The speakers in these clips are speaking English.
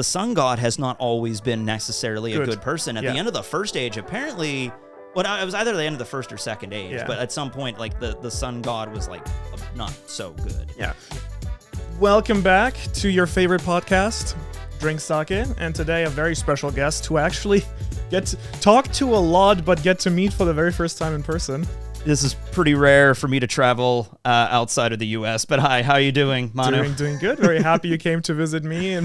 the sun god has not always been necessarily a good person. At the end of the first age, apparently, well, it was either the end of the first or second age, but at some point, like the sun god was like not so good. Yeah. Welcome back to your favorite podcast, Drink Sake, and today a very special guest who actually get to talk to a lot, but get to meet for the very first time in person. This is pretty rare for me to travel outside of the U.S., but hi, how are you doing, Manu? Doing good. Very happy you came to visit me.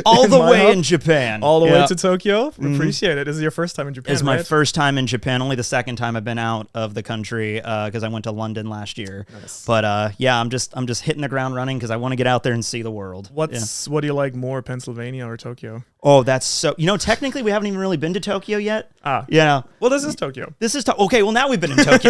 All the way in Japan. All the way to Tokyo. Appreciate it. This is your first time in Japan, It's my first time in Japan, only the second time I've been out of the country because I went to London last year. Nice. But yeah, I'm just hitting the ground running because I want to get out there and see the world. What do you like more, Pennsylvania or Tokyo? Oh, that's so... technically, we haven't even really been to Tokyo yet. Yeah. Well, this is Tokyo. Okay, well, now we've been in Tokyo.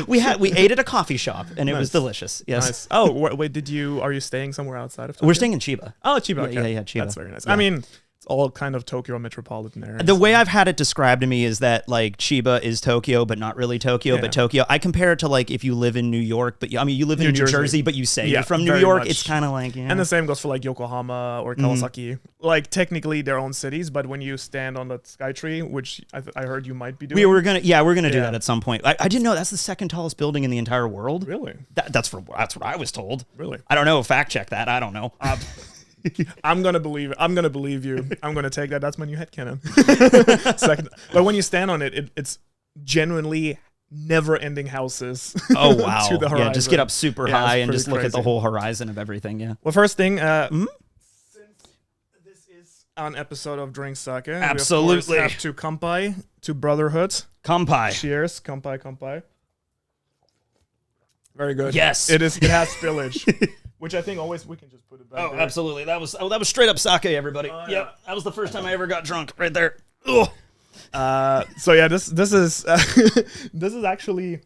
we ate at a coffee shop, and it was delicious. Yes. Nice. Oh, wait, are you staying somewhere outside of Tokyo? We're staying in Chiba. Oh, Chiba. Okay. Yeah, Chiba. That's very nice. Yeah. I mean, it's all kind of Tokyo metropolitan areas. The way I've had it described to me is that like Chiba is Tokyo, but not really Tokyo, but Tokyo. I compare it to like if you live in New York, but you live in New Jersey, but you say you're from New York. It's kind of like, And the same goes for like Yokohama or Kawasaki. Like technically their own cities, but when you stand on the Skytree, which I heard you might be doing. We're gonna do that at some point. I didn't know that's the second tallest building in the entire world. Really? That's what I was told. Really? I don't know. Fact check that. I don't know. I'm gonna believe it. I'm gonna believe you. I'm gonna take that. That's my new headcanon. Second, but when you stand on it, it's genuinely never-ending houses. Oh wow! To the horizon. Yeah, just get up super high and just look at the whole horizon of everything. Yeah. Well, first thing, since this is an episode of Drink Sake, absolutely we of course have to kampai to brotherhood. Kampai. Cheers, kampai. Very good. Yes, it is. It has spillage. Which I think always we can just put it back. Oh, there. Absolutely. That was straight up sake, everybody. Yep. That was the first time I ever got drunk right there. Ugh. So yeah, this is this is actually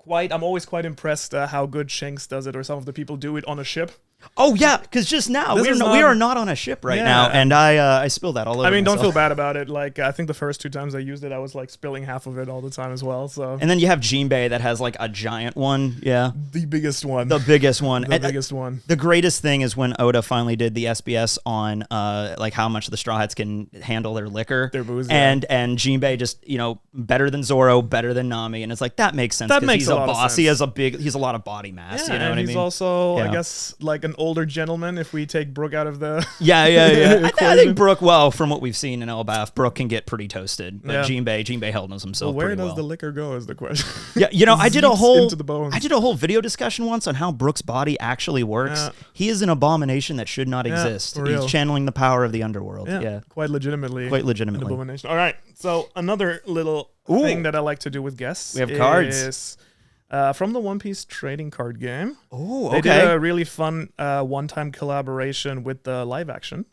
I'm always quite impressed how good Shanks does it, or some of the people do it on a ship. Oh yeah, because just now we are not on a ship right now, and I spilled that all over. I mean, myself. don't feel bad about it. Like I think the first 2 times I used it, I was like spilling half of it all the time as well. So and then you have Jinbei that has like a giant one. Yeah, the biggest one. The biggest one. The greatest thing is when Oda finally did the SBS on like how much the Straw Hats can handle their liquor, their booze, and Jinbei just better than Zoro, better than Nami, and it's like that makes sense. That makes he's a lot boss. Of sense. He's a lot of body mass. Yeah, you know what I mean? He's also I guess like an older gentleman if we take Brook out of the I think Brook, well, from what we've seen in Elbaph, Brook can get pretty toasted, but Jinbei handles himself where pretty well. Does the liquor go is the question. Yeah, I did a whole into the bones. I did a whole video discussion once on how Brook's body actually works. He is an abomination that should not exist. He's channeling the power of the underworld. Yeah. Quite legitimately. An abomination. All right. So another little thing that I like to do with guests. We have cards. Is, from the One Piece trading card game. Oh, okay. They did a really fun one-time collaboration with the live action.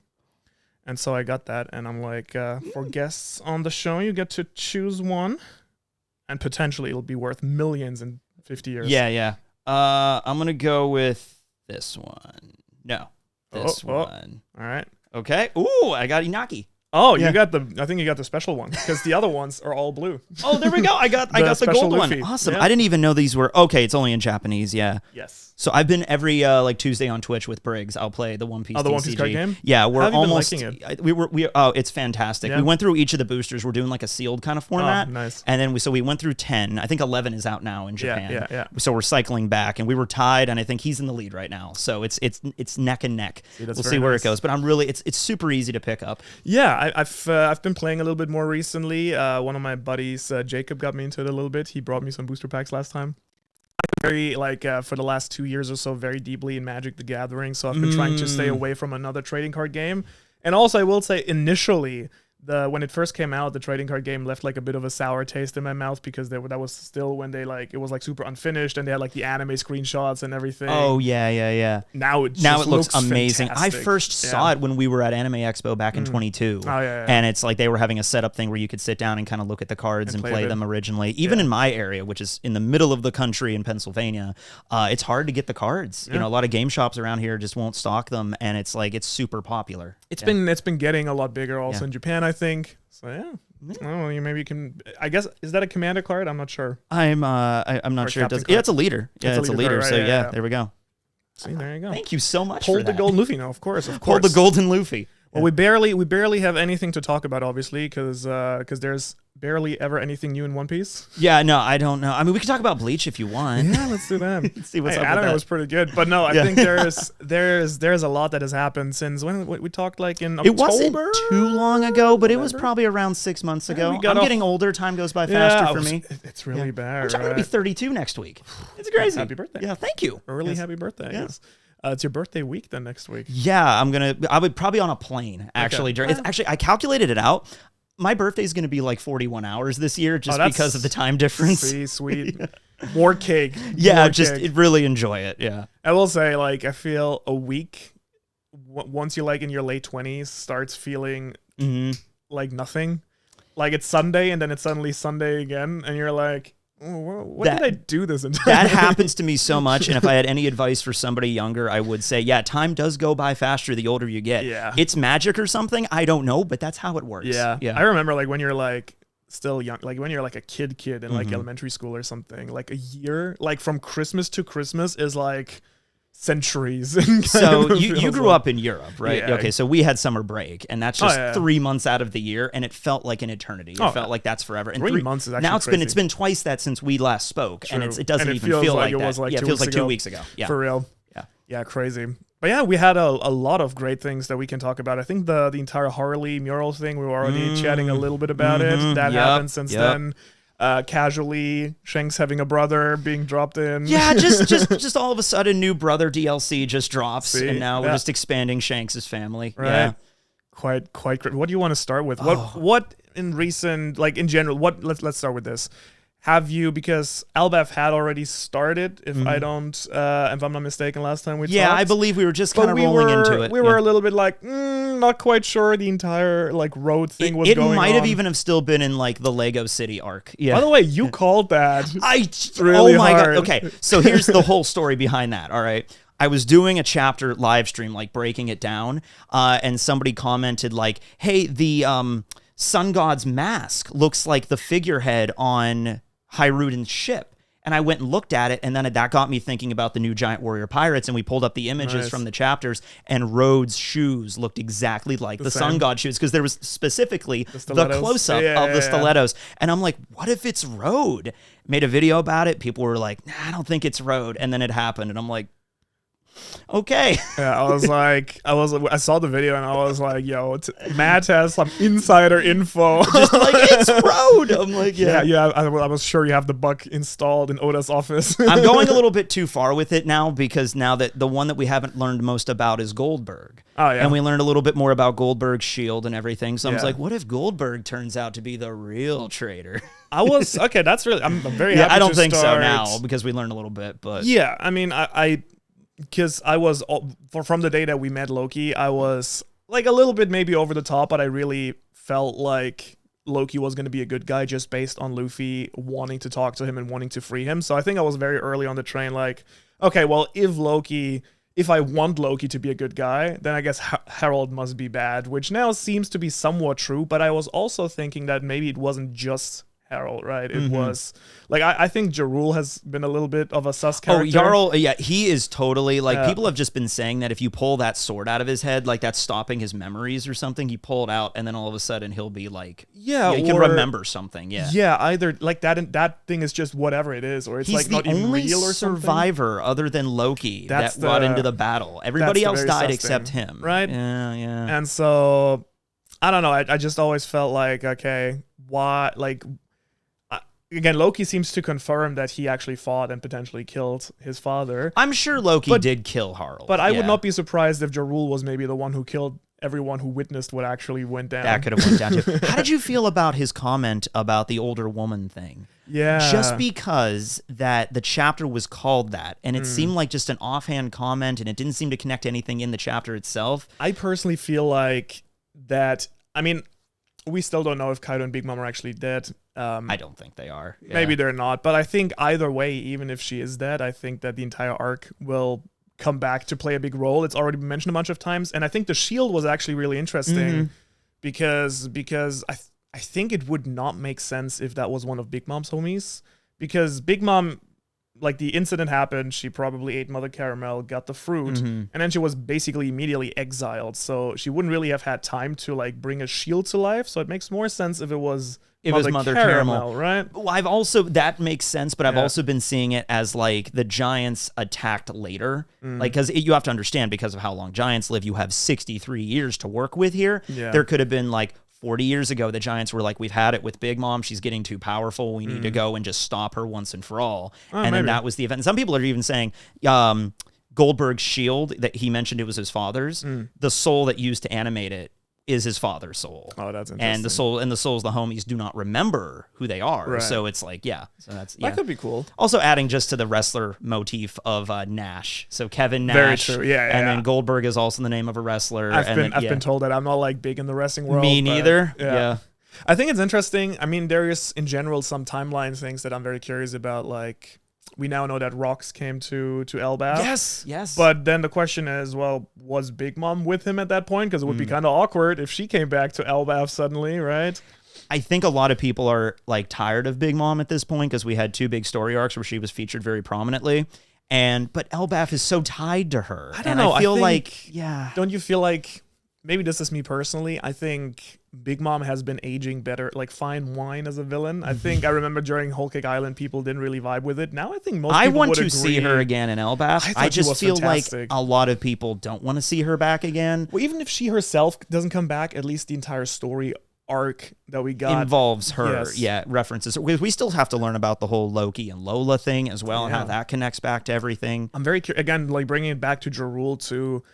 And so I got that, and I'm like, for guests on the show, you get to choose one, and potentially it'll be worth millions in 50 years. Yeah. I'm going to go with this one. No, this one. All right. Okay. Ooh, I got Inaki. Oh, I think you got the special one because the other ones are all blue. Oh, there we go. I got the gold Luffy. one. Awesome. Yeah. I didn't even know these were okay. It's only in Japanese. Yeah. Yes. So I've been every like Tuesday on Twitch with Briggs. I'll play the One Piece. Oh, the One Piece card game. Yeah, we're How have almost. You been liking it? It's fantastic. Yeah. We went through each of the boosters. We're doing like a sealed kind of format. Oh, nice. And then we went through 10. I think 11 is out now in Japan. Yeah. So we're cycling back, and we were tied, and I think he's in the lead right now. So it's neck and neck. We'll see where it goes. But I'm really it's super easy to pick up. Yeah, I've been playing a little bit more recently. One of my buddies, Jacob, got me into it a little bit. He brought me some booster packs last time. Very for the last 2 years or so, very deeply in Magic the Gathering. So I've been trying to stay away from another trading card game. And also, I will say, initially, when it first came out, the trading card game left like a bit of a sour taste in my mouth because that was still when it was like super unfinished and they had like the anime screenshots and everything. Oh yeah. Now it looks amazing. Fantastic. I first saw it when we were at Anime Expo back in 22. Oh yeah. And it's like they were having a setup thing where you could sit down and kind of look at the cards and play them originally. Even in my area, which is in the middle of the country in Pennsylvania, it's hard to get the cards. You know, a lot of game shops around here just won't stock them, and it's super popular. It's been getting a lot bigger also in Japan, I think. So yeah. Oh, maybe you can. I guess is that a commander card? I'm not sure. I'm not sure. It does. Yeah, it's a leader. Yeah, it's a leader. Card, right? So yeah, there we go. See, there you go. Thank you so much Hold for the that. golden Luffy now, of course. Hold the golden Luffy. Well, we barely have anything to talk about, obviously, because there's barely ever anything new in One Piece. Yeah, no, I don't know. I mean, we could talk about Bleach if you want. Yeah, let's do that. See what's up with Anime that. was pretty good, but no, I think there's a lot that has happened since when we talked like in October. It wasn't too long ago, but it was probably around 6 months ago. I'm getting older. Time goes by faster for me. It's really bad. I'm trying to be 32 next week. It's crazy. Happy birthday. Yeah, thank you. Early happy birthday. Yeah. Yes. It's your birthday week then next week. Yeah, I would probably on a plane actually. Okay. It's actually I calculated it out. My birthday is going to be like 41 hours this year just because of the time difference. Sweet. More cake. Yeah, More just cake. really enjoy it. Yeah. I will say, like, I feel a week once you're like in your late 20s starts feeling like nothing. Like it's Sunday and then it's suddenly Sunday again, and you're like, what did I do this entire That happens to me so much. And if I had any advice for somebody younger, I would say, yeah, time does go by faster the older you get. Yeah. It's magic or something. I don't know, but that's how it works. Yeah. I remember like when you're like still young, like when you're like a kid in like elementary school or something, like a year, like from Christmas to Christmas is like centuries. So you grew up in Europe, right? Yeah. Okay, so we had summer break, and that's just 3 months out of the year, and it felt like an eternity. It felt like that's forever. And 3 months is actually now crazy. it's been twice that since we last spoke, True. and it doesn't and even feels feel like like it that. was like it 2 feels weeks like ago. 2 weeks ago. Yeah, For real. Yeah, crazy. But yeah, we had a lot of great things that we can talk about. I think the entire Harley mural thing, we were already chatting a little bit about it. That happened since then. Casually, Shanks having a brother being dropped in. Yeah, just all of a sudden, new brother DLC just drops, See? and now we're just expanding Shanks' family. Right. Yeah. Quite great. What do you want to start with? What in recent, like in general, let's start with this. Have you, because Elbaph had already started, if I don't, if I'm not mistaken, last time we talked. Yeah, I believe we were just kind of rolling into it. We were a little bit like, not quite sure the entire like road thing was going on. It might have even have still been in like the Lego City arc. Yeah. By the way, you called that. Oh my God. Okay, so here's the whole story behind that. All right. I was doing a chapter live stream, like breaking it down, and somebody commented like, hey, the Sun God's mask looks like the figurehead on Hyruden's ship. And I went and looked at it, and then that got me thinking about the new Giant Warrior Pirates, and we pulled up the images from the chapters, and Rhodes' shoes looked exactly like the Sun God shoes, because there was specifically the close-up of the stilettos. And I'm like, what if it's Rhodes? Made a video about it. People were like, nah, I don't think it's Rhodes. And then it happened, and I'm like, okay. Yeah, I saw the video and I was like, yo, Matt has some insider info. Just like, it's Rhodes. I'm like, yeah. I was sure you have the bug installed in Oda's office. I'm going a little bit too far with it now, because now that the one that we haven't learned most about is Goldberg. Oh, yeah. And we learned a little bit more about Goldberg's shield and everything. So I was like, what if Goldberg turns out to be the real traitor? I'm very happy I don't to think start. so now, because we learned a little bit, but yeah, I mean, because I was from the day that we met Loki, I was like a little bit maybe over the top, but I really felt like Loki was going to be a good guy just based on Luffy wanting to talk to him and wanting to free him. So I think I was very early on the train, like, okay, well, if I want Loki to be a good guy, then I guess Harold must be bad, which now seems to be somewhat true. But I was also thinking that maybe it wasn't just Harold, right? It was like I think Jarul has been a little bit of a sus character. Oh, Jarl, yeah, he is totally like, people have just been saying that if you pull that sword out of his head, like that's stopping his memories or something. You pull it out, and then all of a sudden he'll be like, he can remember something. Yeah, either like that thing is just whatever it is, or it's he's like not the even only real or something. survivor other than Loki that got into the battle. Everybody else died except him, right? Yeah. And so I don't know. I just always felt like, okay, why like. Again, Loki seems to confirm that he actually fought and potentially killed his father. I'm sure Loki did kill Harald. But I would not be surprised if Jarul was maybe the one who killed everyone who witnessed what actually went down. That could have went down too. How did you feel about his comment about the older woman thing? Yeah. Just because that the chapter was called that, and it seemed like just an offhand comment, and it didn't seem to connect to anything in the chapter itself. I personally feel like that, I mean, we still don't know if Kaido and Big Mom are actually dead. I don't think they are. Yeah. Maybe they're not, but I think either way, even if she is dead, I think that the entire arc will come back to play a big role. It's already been mentioned a bunch of times, and I think the shield was actually really interesting because I think it would not make sense if that was one of Big Mom's homies, because Big Mom like the incident happened, she probably ate Mother Caramel, got the fruit, and then she was basically immediately exiled. So she wouldn't really have had time to like bring a shield to life. So it makes more sense if it was Mother Caramel, right? Well, I've also, that makes sense, but I've also been seeing it as like the giants attacked later. Like, because you have to understand, because of how long giants live, you have 63 years to work with here. There could have been like 40 years ago, the Giants were like, we've had it with Big Mom. She's getting too powerful. We need to go and just stop her once and for all. And then that was the event. And some people are even saying Goldberg's shield that he mentioned, it was his father's. The soul that used to animate it is his father's soul. Oh, that's interesting. And the souls, the homies, do not remember who they are. Right. So it's like, so that could be cool. Also adding just to the wrestler motif of Nash. So Kevin Nash. Very true. And then Goldberg is also the name of a wrestler. I've been told that. I'm not like big in the wrestling world. Me neither. Yeah. I think it's interesting. I mean, there is in general some timeline things that I'm very curious about. Like, we now know that Rox came to Elbaph. Yes. But then the question is, well, was Big Mom with him at that point? Because it would be kind of awkward if she came back to Elbaph suddenly, right? I think a lot of people are like tired of Big Mom at this point, because we had 2 big story arcs where she was featured very prominently. But Elbaph is so tied to her. I don't know. I feel Don't you feel like, maybe this is me personally, I think Big Mom has been aging better, like fine wine as a villain. I think I remember during Whole Cake Island, people didn't really vibe with it. Now I think most people want would to agree. see her again in Elbaph. I just feel fantastic. like a lot of people don't want to see her back again. Well, even if she herself doesn't come back, at least the entire story arc that we got involves her. References. We still have to learn about the whole Loki and Lola thing as well, and how that connects back to everything. I'm very curious, again, like bringing it back to Jarul too.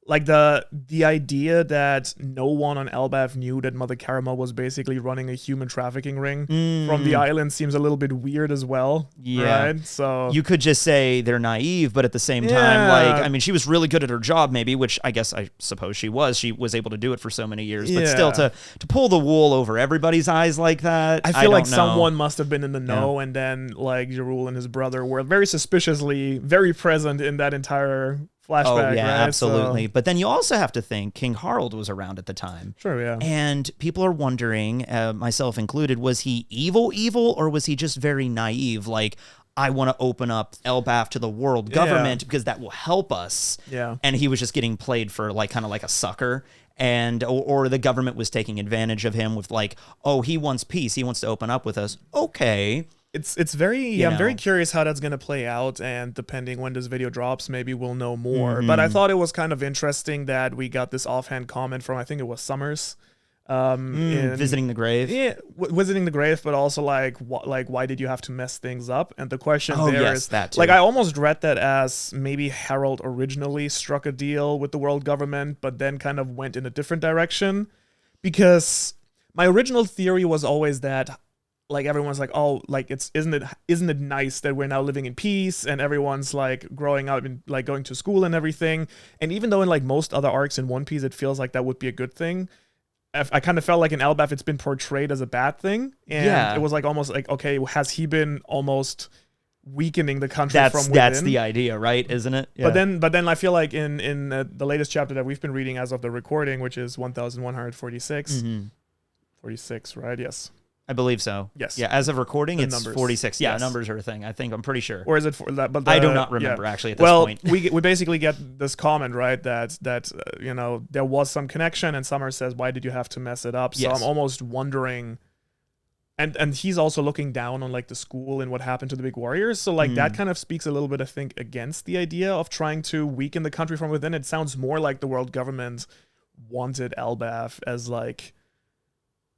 Like the idea that no one on Elbaph knew that Mother Caramel was basically running a human trafficking ring from the island seems a little bit weird as well. Right? So you could just say they're naive, but at the same time, like, I mean, she was really good at her job, maybe, which I suppose she was. She was able to do it for so many years, but still to pull the wool over everybody's eyes like that, I feel like someone must have been in the know, and then like Jarul and his brother were very suspiciously very present in that entire flashback. Oh, yeah, right? absolutely. But then you also have to think King Harald was around at the time. Sure, yeah. And people are wondering, myself included, was he evil, or was he just very naive? Like, I want to open up Elbaph to the world government because that will help us. Yeah. And he was just getting played for like kind of like a sucker. And or the government was taking advantage of him with like, oh, he wants peace. He wants to open up with us. Okay. It's very I'm very curious how that's going to play out, and depending when this video drops, maybe we'll know more. But I thought it was kind of interesting that we got this offhand comment from, I think it was Summers, visiting the grave. Yeah, visiting the grave, but also like why did you have to mess things up? And the question is that too. Like, I almost read that as maybe Harold originally struck a deal with the world government, but then kind of went in a different direction, because my original theory was always that, like, everyone's like, oh, like, isn't it nice that we're now living in peace, and everyone's like growing up and like going to school and everything. And even though in like most other arcs in One Piece it feels like that would be a good thing, I kind of felt like in Elbaph it's been portrayed as a bad thing, and it was like almost like, okay, has he been almost weakening the country from within? That's the idea, right? Isn't it? Yeah. But then I feel like in the latest chapter that we've been reading as of the recording, which is 1146, 46, right? Yes. I believe so. Yes. Yeah, as of recording, it's numbers. 46. Yeah, numbers are a thing. I'm pretty sure. Or is it for that? But I do not remember actually at this point. Well, we basically get this comment, right, that you know, there was some connection, and Summer says, why did you have to mess it up? So I'm almost wondering, and he's also looking down on like the school and what happened to the big warriors. So like that kind of speaks a little bit, I think, against the idea of trying to weaken the country from within. It sounds more like the world government wanted Elbaph as like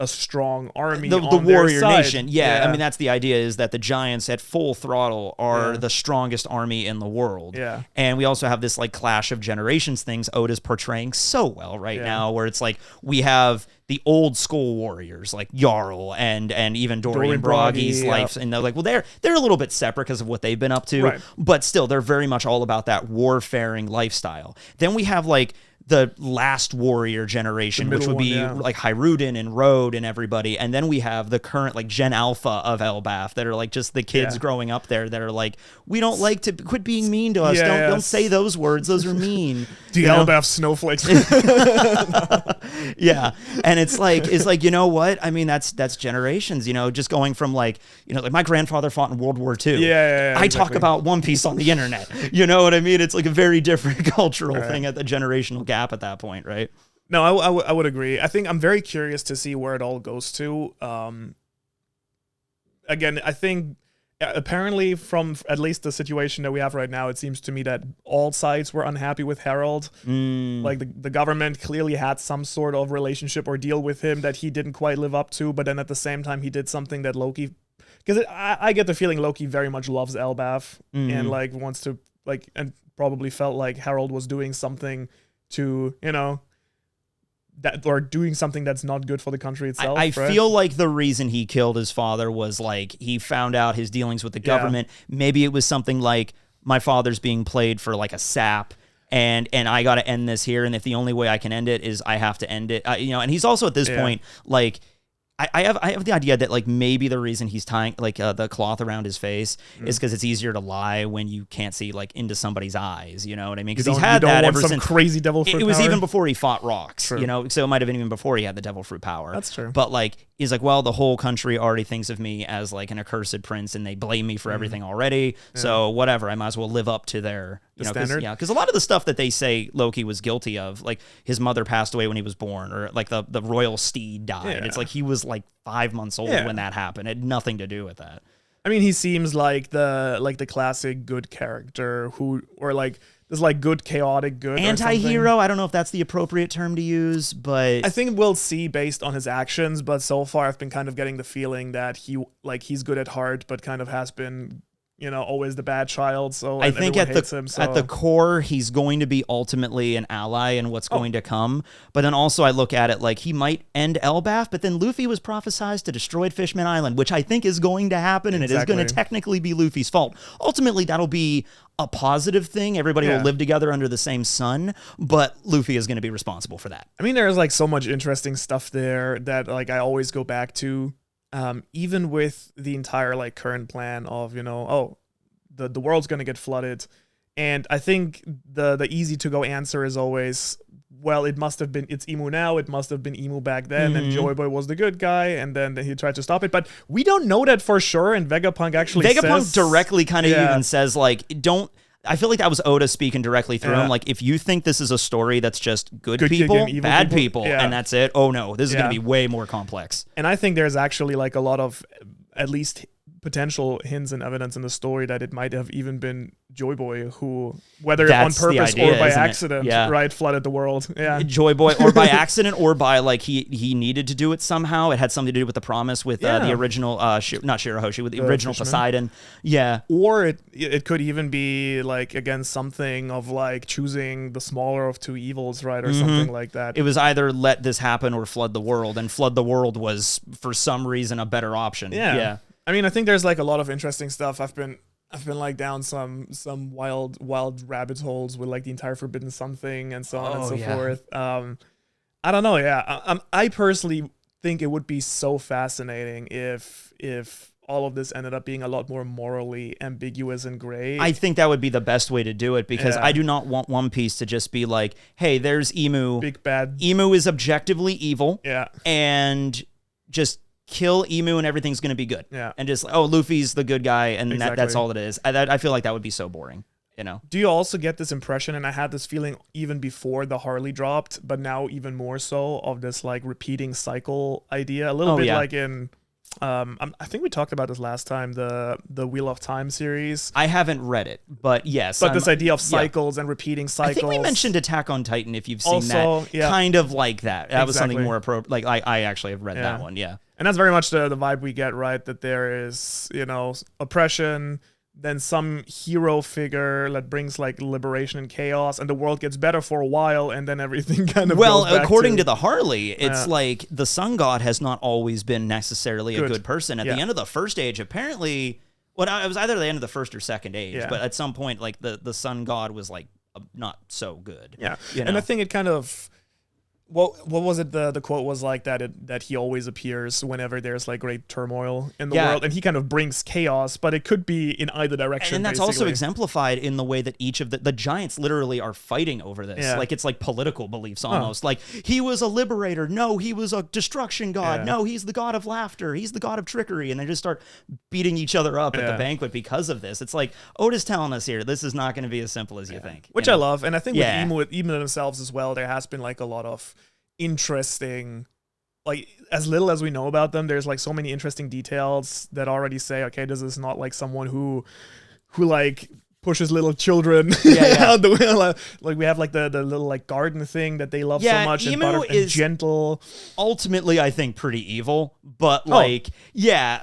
a strong army, the on warrior their side. nation. Yeah, I mean, that's the idea, is that the giants at full throttle are the strongest army in the world. Yeah. And we also have this like clash of generations things Oda's portraying so well now, where it's like we have the old school warriors like Jarl and even Dorian Broggy's life, and they're like, well, they're a little bit separate because of what they've been up to, but still they're very much all about that warfaring lifestyle. Then we have like the last warrior generation, which would be like Hyruden and Road and everybody. And then we have the current like Gen Alpha of Elbaph that are like just the kids growing up there that are like, we don't like to quit being mean to us. Don't say those words. Those are mean. The Elbaph snowflakes. Yeah. And it's like, you know what? I mean, that's generations, you know, just going from like, you know, like my grandfather fought in World War II. Yeah, I talk about One Piece on the internet. You know what I mean? It's like a very different cultural thing at the generational gap at that point, right? No, I would agree. I think I'm very curious to see where it all goes to. Again, I think apparently from at least the situation that we have right now, it seems to me that all sides were unhappy with Harold. Like the government clearly had some sort of relationship or deal with him that he didn't quite live up to, but then at the same time he did something that Loki, because I get the feeling Loki very much loves Elbaph and like wants to like, and probably felt like Harold was doing something to, you know, that, or doing something that's not good for the country itself. I feel like the reason he killed his father was like he found out his dealings with the government. Maybe it was something like my father's being played for like a sap, and I got to end this here. And if the only way I can end it is I have to end it, you know. And he's also at this point like. I have the idea that like maybe the reason he's tying like the cloth around his face is because it's easier to lie when you can't see like into somebody's eyes. You know what I mean? Because he's had that ever since crazy devil fruit. It was power. Even before he fought rocks. True. You know, so it might have been even before he had the devil fruit power. That's true. But like he's like, well, the whole country already thinks of me as like an accursed prince, and they blame me for everything already. Yeah. So whatever, I might as well live up to their standard. Because a lot of the stuff that they say Loki was guilty of, like his mother passed away when he was born, or like the royal steed died. Yeah. It's like he was like 5 months old when that happened. It had nothing to do with that. I mean, he seems like the classic good character who, or like this like good chaotic good anti-hero. I don't know if that's the appropriate term to use, but I think we'll see based on his actions. But so far, I've been kind of getting the feeling that he's good at heart, but kind of has been, you know, always the bad child. So I think at the core, he's going to be ultimately an ally in what's going to come. But then also I look at it like he might end Elbaph, but then Luffy was prophesized to destroy Fishman Island, which I think is going to happen, and it is going to technically be Luffy's fault. Ultimately, that'll be a positive thing. Everybody will live together under the same sun, but Luffy is going to be responsible for that. I mean, there's like so much interesting stuff there that like I always go back to. Even with the entire like current plan of, you know, the world's gonna get flooded, and I think the easy to go answer is always, well, it's Emu now, it must have been Emu back then, and Joy Boy was the good guy, and then he tried to stop it, but we don't know that for sure. And Vegapunk says, directly kind of even says like, don't. I feel like that was Oda speaking directly through him. Like, if you think this is a story that's just good people, bad people, and that's it, oh no, this is going to be way more complex. And I think there's actually like a lot of at least potential hints and evidence in the story that it might have even been Joy Boy who, whether that's on purpose idea, or by accident, flooded the world. Yeah, Joy Boy, or by accident, or by like he needed to do it somehow. It had something to do with the promise with the original, not Shirahoshi, with the original Fisherman. Poseidon. Yeah, or it could even be like again something of like choosing the smaller of two evils, right, or something like that. It was either let this happen or flood the world, and flood the world was for some reason a better option. Yeah. I mean, I think there's like a lot of interesting stuff. I've been like down some wild rabbit holes with like the entire Forbidden Sun thing and so on and so forth. I don't know. Yeah, I personally think it would be so fascinating if all of this ended up being a lot more morally ambiguous and gray. I think that would be the best way to do it, because I do not want One Piece to just be like, hey, there's Emu. Big bad. Emu is objectively evil. Yeah. And just kill Emu and everything's going to be good. Yeah. And just, Luffy's the good guy, and that's all it is. I feel like that would be so boring, you know? Do you also get this impression, and I had this feeling even before the Harley dropped, but now even more so, of this like repeating cycle idea? A little bit like in... I think we talked about this last time, the Wheel of Time series. I haven't read it, but yes. But this idea of cycles and repeating cycles. I think we mentioned Attack on Titan, if you've seen that. Kind of like that. That was something more appropriate. Like, I actually have read that one, And that's very much the vibe we get, right? That there is, you know, oppression, then some hero figure that brings like liberation and chaos, and the world gets better for a while, and then everything kind of goes back according to the Harley, it's like the sun god has not always been necessarily a good person. At the end of the first age, apparently, it was either the end of the first or second age, but at some point, like the sun god was like not so good. Yeah, you know? And I think it kind of what was it? The quote was like that he always appears whenever there's like great turmoil in the world, and he kind of brings chaos, but it could be in either direction. And that's also exemplified in the way that each of the giants literally are fighting over this. Like it's like political beliefs almost. Like he was a liberator. No, he was a destruction god. No, he's the god of laughter. He's the god of trickery. And they just start beating each other up at the banquet because of this. It's like Oda's telling us here, this is not going to be as simple as you think. Which I love. And I think with Emu themselves as well, there has been like a lot of interesting, like as little as we know about them, there's like so many interesting details that already say, okay, this is not like someone who like pushes little children out the window. Like we have like the little like garden thing that they love so much. Emu and is gentle. Ultimately, I think pretty evil, but like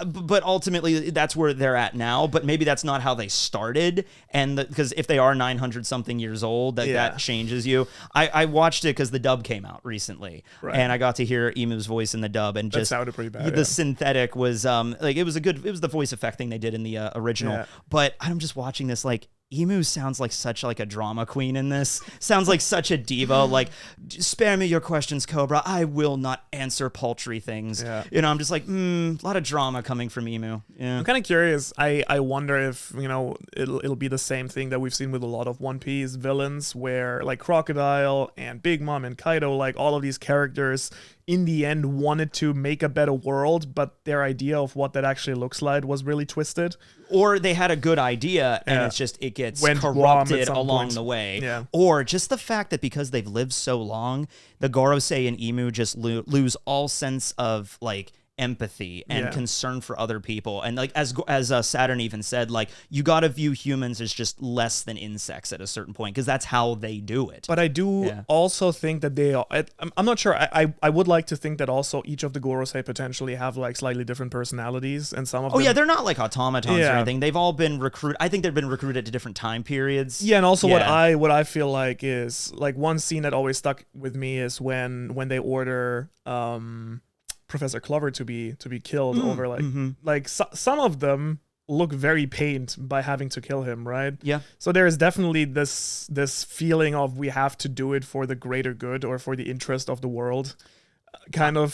but ultimately that's where they're at now. But maybe that's not how they started, and because if they are 900 something years old, that changes you. I watched it because the dub came out recently, and I got to hear Emu's voice in the dub, and just that sounded pretty bad. The synthetic was like it was the voice effect thing they did in the original. But I'm just watching this like. Emu sounds like such like a drama queen in this. Sounds like such a diva. Like, spare me your questions, Cobra. I will not answer paltry things. You know, I'm just like, a lot of drama coming from Emu. I'm kind of curious. I wonder if, you know, it'll be the same thing that we've seen with a lot of One Piece villains, where like Crocodile and Big Mom and Kaido, like all of these characters in the end wanted to make a better world, but their idea of what that actually looks like was really twisted. Or they had a good idea and it's just, it gets corrupted along the way. Or just the fact that because they've lived so long, the Gorosei and Emu just lose all sense of like empathy and concern for other people. And like as Saturn even said, like you got to view humans as just less than insects at a certain point, because that's how they do it. But I do also think that they are, I'm not sure, I would like to think that also each of the Gorosei potentially have like slightly different personalities, and some of them, they're not like automatons or anything. They've all been recruited. I think they've been recruited to different time periods. And also what I feel like is like one scene that always stuck with me is when they order Professor Clover to be killed over like some of them look very pained by having to kill him, right? So there is definitely this feeling of we have to do it for the greater good or for the interest of the world. I was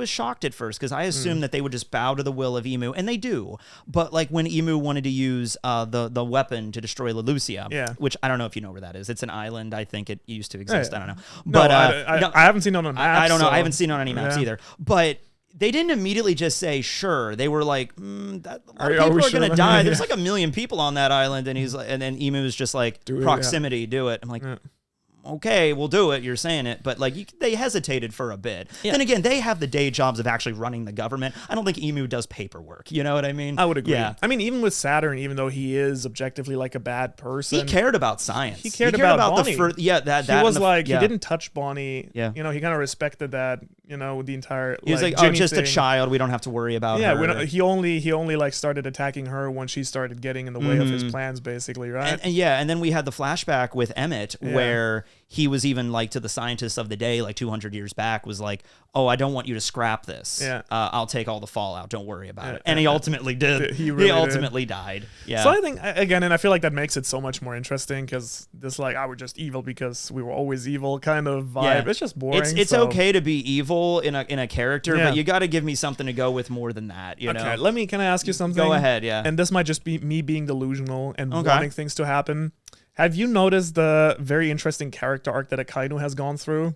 shocked at first because I assumed that they would just bow to the will of Emu, and they do. But like when Emu wanted to use the weapon to destroy Lelucia, which I don't know if you know where that is. It's an island. I think it used to exist. I don't know. But I haven't seen it on a map. I don't know. I haven't seen it on any maps either. But they didn't immediately just say sure. They were like, people are going to die. There's like 1 million people on that island, and and then Emu was just like, proximity, do it. I'm like. Okay, we'll do it. You're saying it, but like they hesitated for a bit. Then again, they have the day jobs of actually running the government. I don't think Emu does paperwork. You know what I mean? I would agree. I mean, even with Saturn, even though he is objectively like a bad person, he cared about science. He cared about Bonnie. He was like he didn't touch Bonnie. You know, he kind of respected that. You know, the entire. He was like, oh, just a child. We don't have to worry about her. He only like started attacking her when she started getting in the way of his plans, basically, right? And then we had the flashback with Emmett where he was even like to the scientists of the day, like 200 years back, was like, oh, I don't want you to scrap this. I'll take all the fallout. Don't worry about it. And he ultimately did. He ultimately died. So I think, again, and I feel like that makes it so much more interesting, because this like, we're just evil because we were always evil kind of vibe. It's just boring. It's okay to be evil in a character, but you got to give me something to go with more than that. You know? Can I ask you something? Go ahead, And this might just be me being delusional and wanting things to happen. Have you noticed the very interesting character arc that Akainu has gone through?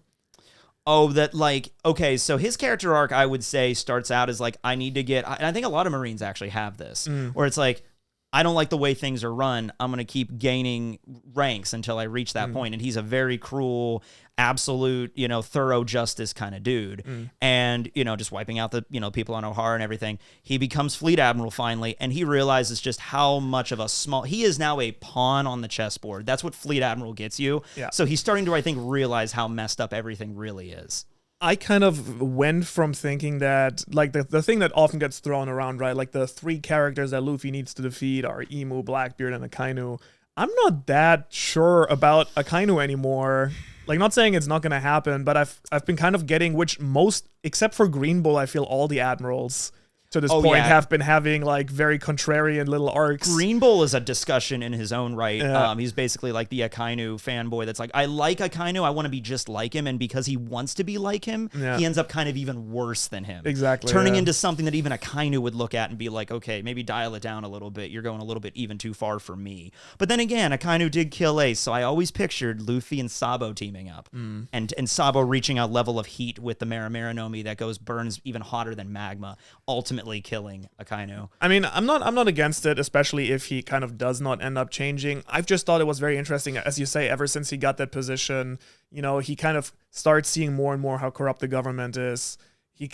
Oh, that like, okay, so his character arc, I would say, starts out as like, I need to get, and I think a lot of Marines actually have this, where it's like, I don't like the way things are run. I'm going to keep gaining ranks until I reach that point. And he's a very cruel, absolute, thorough justice kind of dude. And, just wiping out the, people on O'Hara and everything. He becomes Fleet Admiral finally, and he realizes just how much of he is now a pawn on the chessboard. That's what Fleet Admiral gets you. So he's starting to, I think, realize how messed up everything really is. I kind of went from thinking that, like, the thing that often gets thrown around, right? Like, the 3 characters that Luffy needs to defeat are Emu, Blackbeard, and Akainu. I'm not that sure about Akainu anymore. Like, not saying it's not going to happen, but I've been kind of getting except for Green Bull, I feel all the admirals to this point have been having like very contrarian little arcs. Green Bull is a discussion in his own right. Yeah. He's basically like the Akainu fanboy that's like, I like Akainu, I want to be just like him, and because he wants to be like him, he ends up kind of even worse than him. Exactly. Turning into something that even Akainu would look at and be like, okay, maybe dial it down a little bit. You're going a little bit even too far for me. But then again, Akainu did kill Ace, so I always pictured Luffy and Sabo teaming up. And Sabo reaching a level of heat with the Maramara that burns even hotter than magma, ultimately killing Akainu. I mean, I'm not against it, especially if he kind of does not end up changing. I've just thought it was very interesting, as you say, ever since he got that position, you know, he kind of starts seeing more and more how corrupt the government is. He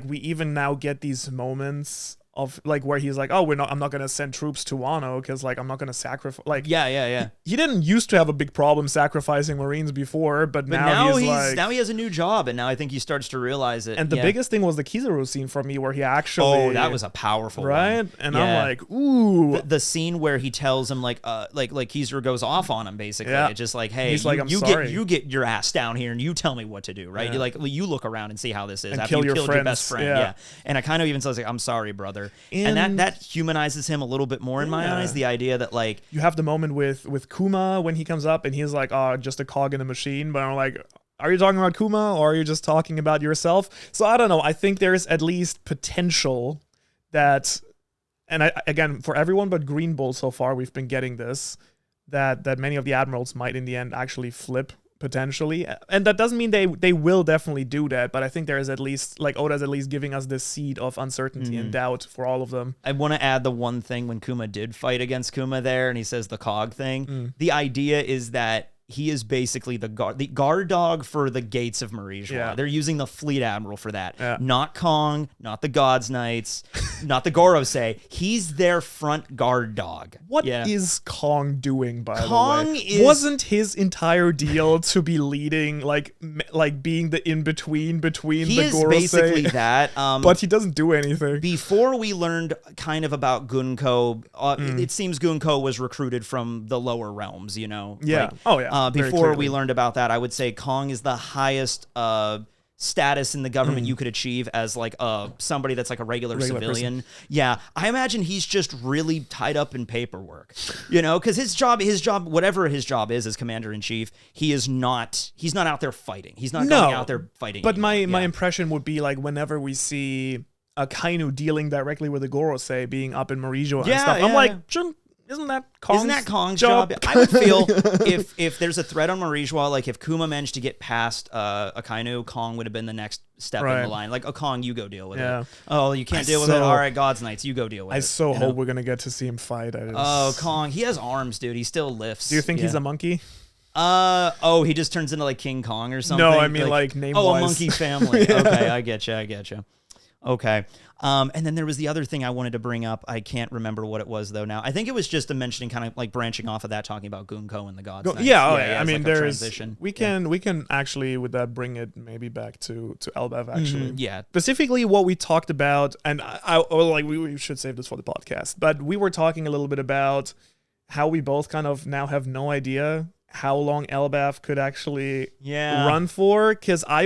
we even now get these moments of like where he's like, oh, I'm not gonna send troops to Wano because like I'm not gonna sacrifice. Like yeah. He didn't used to have a big problem sacrificing Marines before, but now he has a new job, and now I think he starts to realize it. And the biggest thing was the Kizaru scene for me, where he actually that was a powerful right, one. And I'm like, ooh, the scene where he tells him like Kizaru goes off on him basically. It's just like, hey, he's like, I'm sorry. You get your ass down here and you tell me what to do, right? You look around and see how this is and after you killed friends. your best friend, and I kind of even says like, I'm sorry, brother, and that humanizes him a little bit more in my eyes. The idea that like you have the moment with Kuma when he comes up and he's like, oh, just a cog in a machine, but I'm like, are you talking about Kuma or are you just talking about yourself? So I don't know. I think there's at least potential that, and again, for everyone but Green Bull so far, we've been getting this, that many of the admirals might in the end actually flip potentially, and that doesn't mean they will definitely do that, but I think there is at least, like, Oda's at least giving us this seed of uncertainty and doubt for all of them. I want to add the one thing when Kuma did fight against Kuma there and he says the cog thing, the idea is that he is basically the guard dog for the gates of Marie-Joie. They're using the fleet admiral for that. Not Kong, not the God's Knights, not the Gorosei. He's their front guard dog. What is Kong doing, by Kong the way? Wasn't his entire deal to be leading, like being the in-between between the Gorosei? He is basically that. But he doesn't do anything. Before we learned kind of about Gunko, it seems Gunko was recruited from the lower realms, you know? Yeah. Before we learned about that, I would say Kong is the highest status in the government you could achieve as like somebody that's like a regular civilian person. Yeah, I imagine he's just really tied up in paperwork, you know, because his job, whatever his job is as commander-in-chief, he's not out there fighting. He's not going out there fighting. But my impression would be like whenever we see Akainu dealing directly with the Gorosei being up in Marie-Joie and stuff, I'm like, isn't that Kong's job? I would feel if there's a threat on Marie-Joie, like if Kuma managed to get past Akainu, Kong would have been the next step in the line. Like, Kong, you go deal with it. Oh, you can't deal with it? All right, God's Knights, you go deal with it. I hope we're going to get to see him fight. Kong, he has arms, dude. He still lifts. Do you think he's a monkey? He just turns into like King Kong or something? No, I mean like name-wise. Oh, a monkey family. Okay, I get you. Okay. And then there was the other thing I wanted to bring up. I can't remember what it was though now. I think it was just a mentioning, kind of like branching off of that, talking about Gunko and the Gods. I mean, like there's transition. We can actually with that bring it maybe back to Elbaph actually. Specifically what we talked about, and we should save this for the podcast, but we were talking a little bit about how we both kind of now have no idea how long Elbaph could actually run for, because I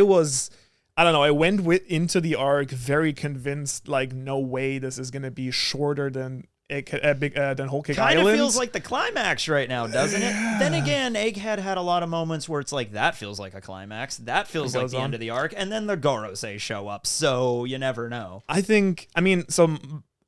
don't know, I went into the arc very convinced, like, no way this is going to be shorter than Whole Cake Island. Kind of feels like the climax right now, doesn't it? Then again, Egghead had a lot of moments where it's like, that feels like a climax. That feels like the end of the arc. And then the Gorosei show up, so you never know. So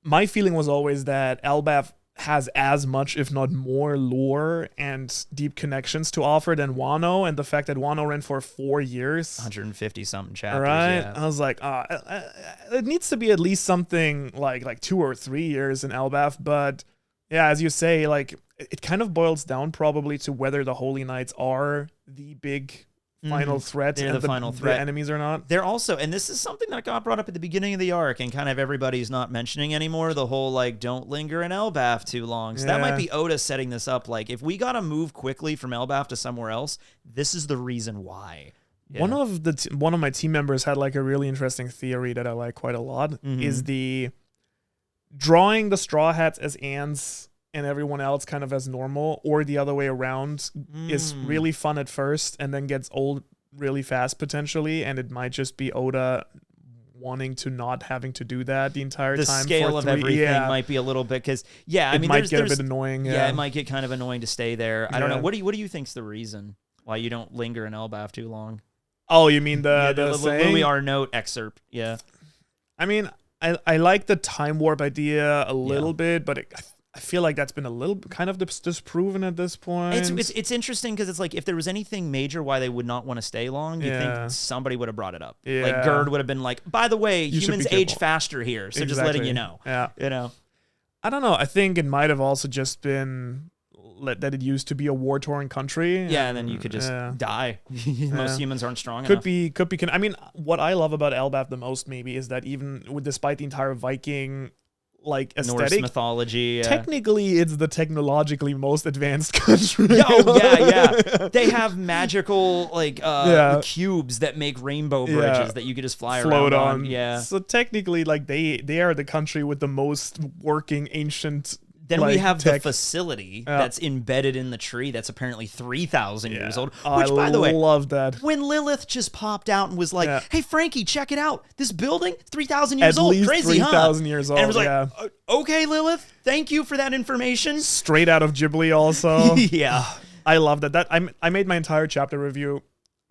my feeling was always that Elbaph has as much, if not more, lore and deep connections to offer than Wano, and the fact that Wano ran for 4 years, 150 something chapters, right? I was like, it needs to be at least something like 2 or 3 years in Elbaph. But yeah, as you say, like it kind of boils down probably to whether the Holy Knights are the big final threat, they're the final threat. The enemies are not. They're also, and this is something that got brought up at the beginning of the arc and kind of everybody's not mentioning anymore, the whole like don't linger in Elbaph too long. So that might be Oda setting this up, like if we gotta move quickly from Elbaph to somewhere else, this is the reason why. One of my team members had like a really interesting theory that I like quite a lot, is the drawing the Straw Hats as ants and everyone else kind of as normal, or the other way around, is really fun at first and then gets old really fast potentially, and it might just be Oda wanting to not having to do that the entire the time. Scale of everything might be a little bit because I mean, might get a bit annoying. Yeah, it might get kind of annoying to stay there. I don't know. What do you think's the reason why you don't linger in Elbaph too long? Oh, you mean the Louis R. Note excerpt? Yeah. I mean, I like the time warp idea a little bit, but I feel like that's been a little kind of disproven at this point. It's interesting because it's like if there was anything major why they would not want to stay long, you think somebody would have brought it up. Yeah. Like Gerd would have been like, by the way, humans age faster here, so just letting you know. Yeah. You know. I don't know. I think it might have also just been that it used to be a war-torn country. Yeah, and then you could just die. Most humans aren't strong enough. Could be. I mean, what I love about Elbaph the most maybe is that even despite the entire Viking like aesthetic, Norse mythology. Technically, it's the technologically most advanced country. Yeah. They have magical cubes that make rainbow bridges that you could just float on. Yeah. So technically, like they are the country with the most working ancient. Then we have the facility that's embedded in the tree that's apparently 3,000 years old. Which, by the way, I love that. When Lilith just popped out and was like, hey, Frankie, check it out. This building, 3,000 years old. Crazy, 3,000 years old, and it was like, okay, Lilith, thank you for that information. Straight out of Ghibli also. Yeah. I love that. I made my entire chapter review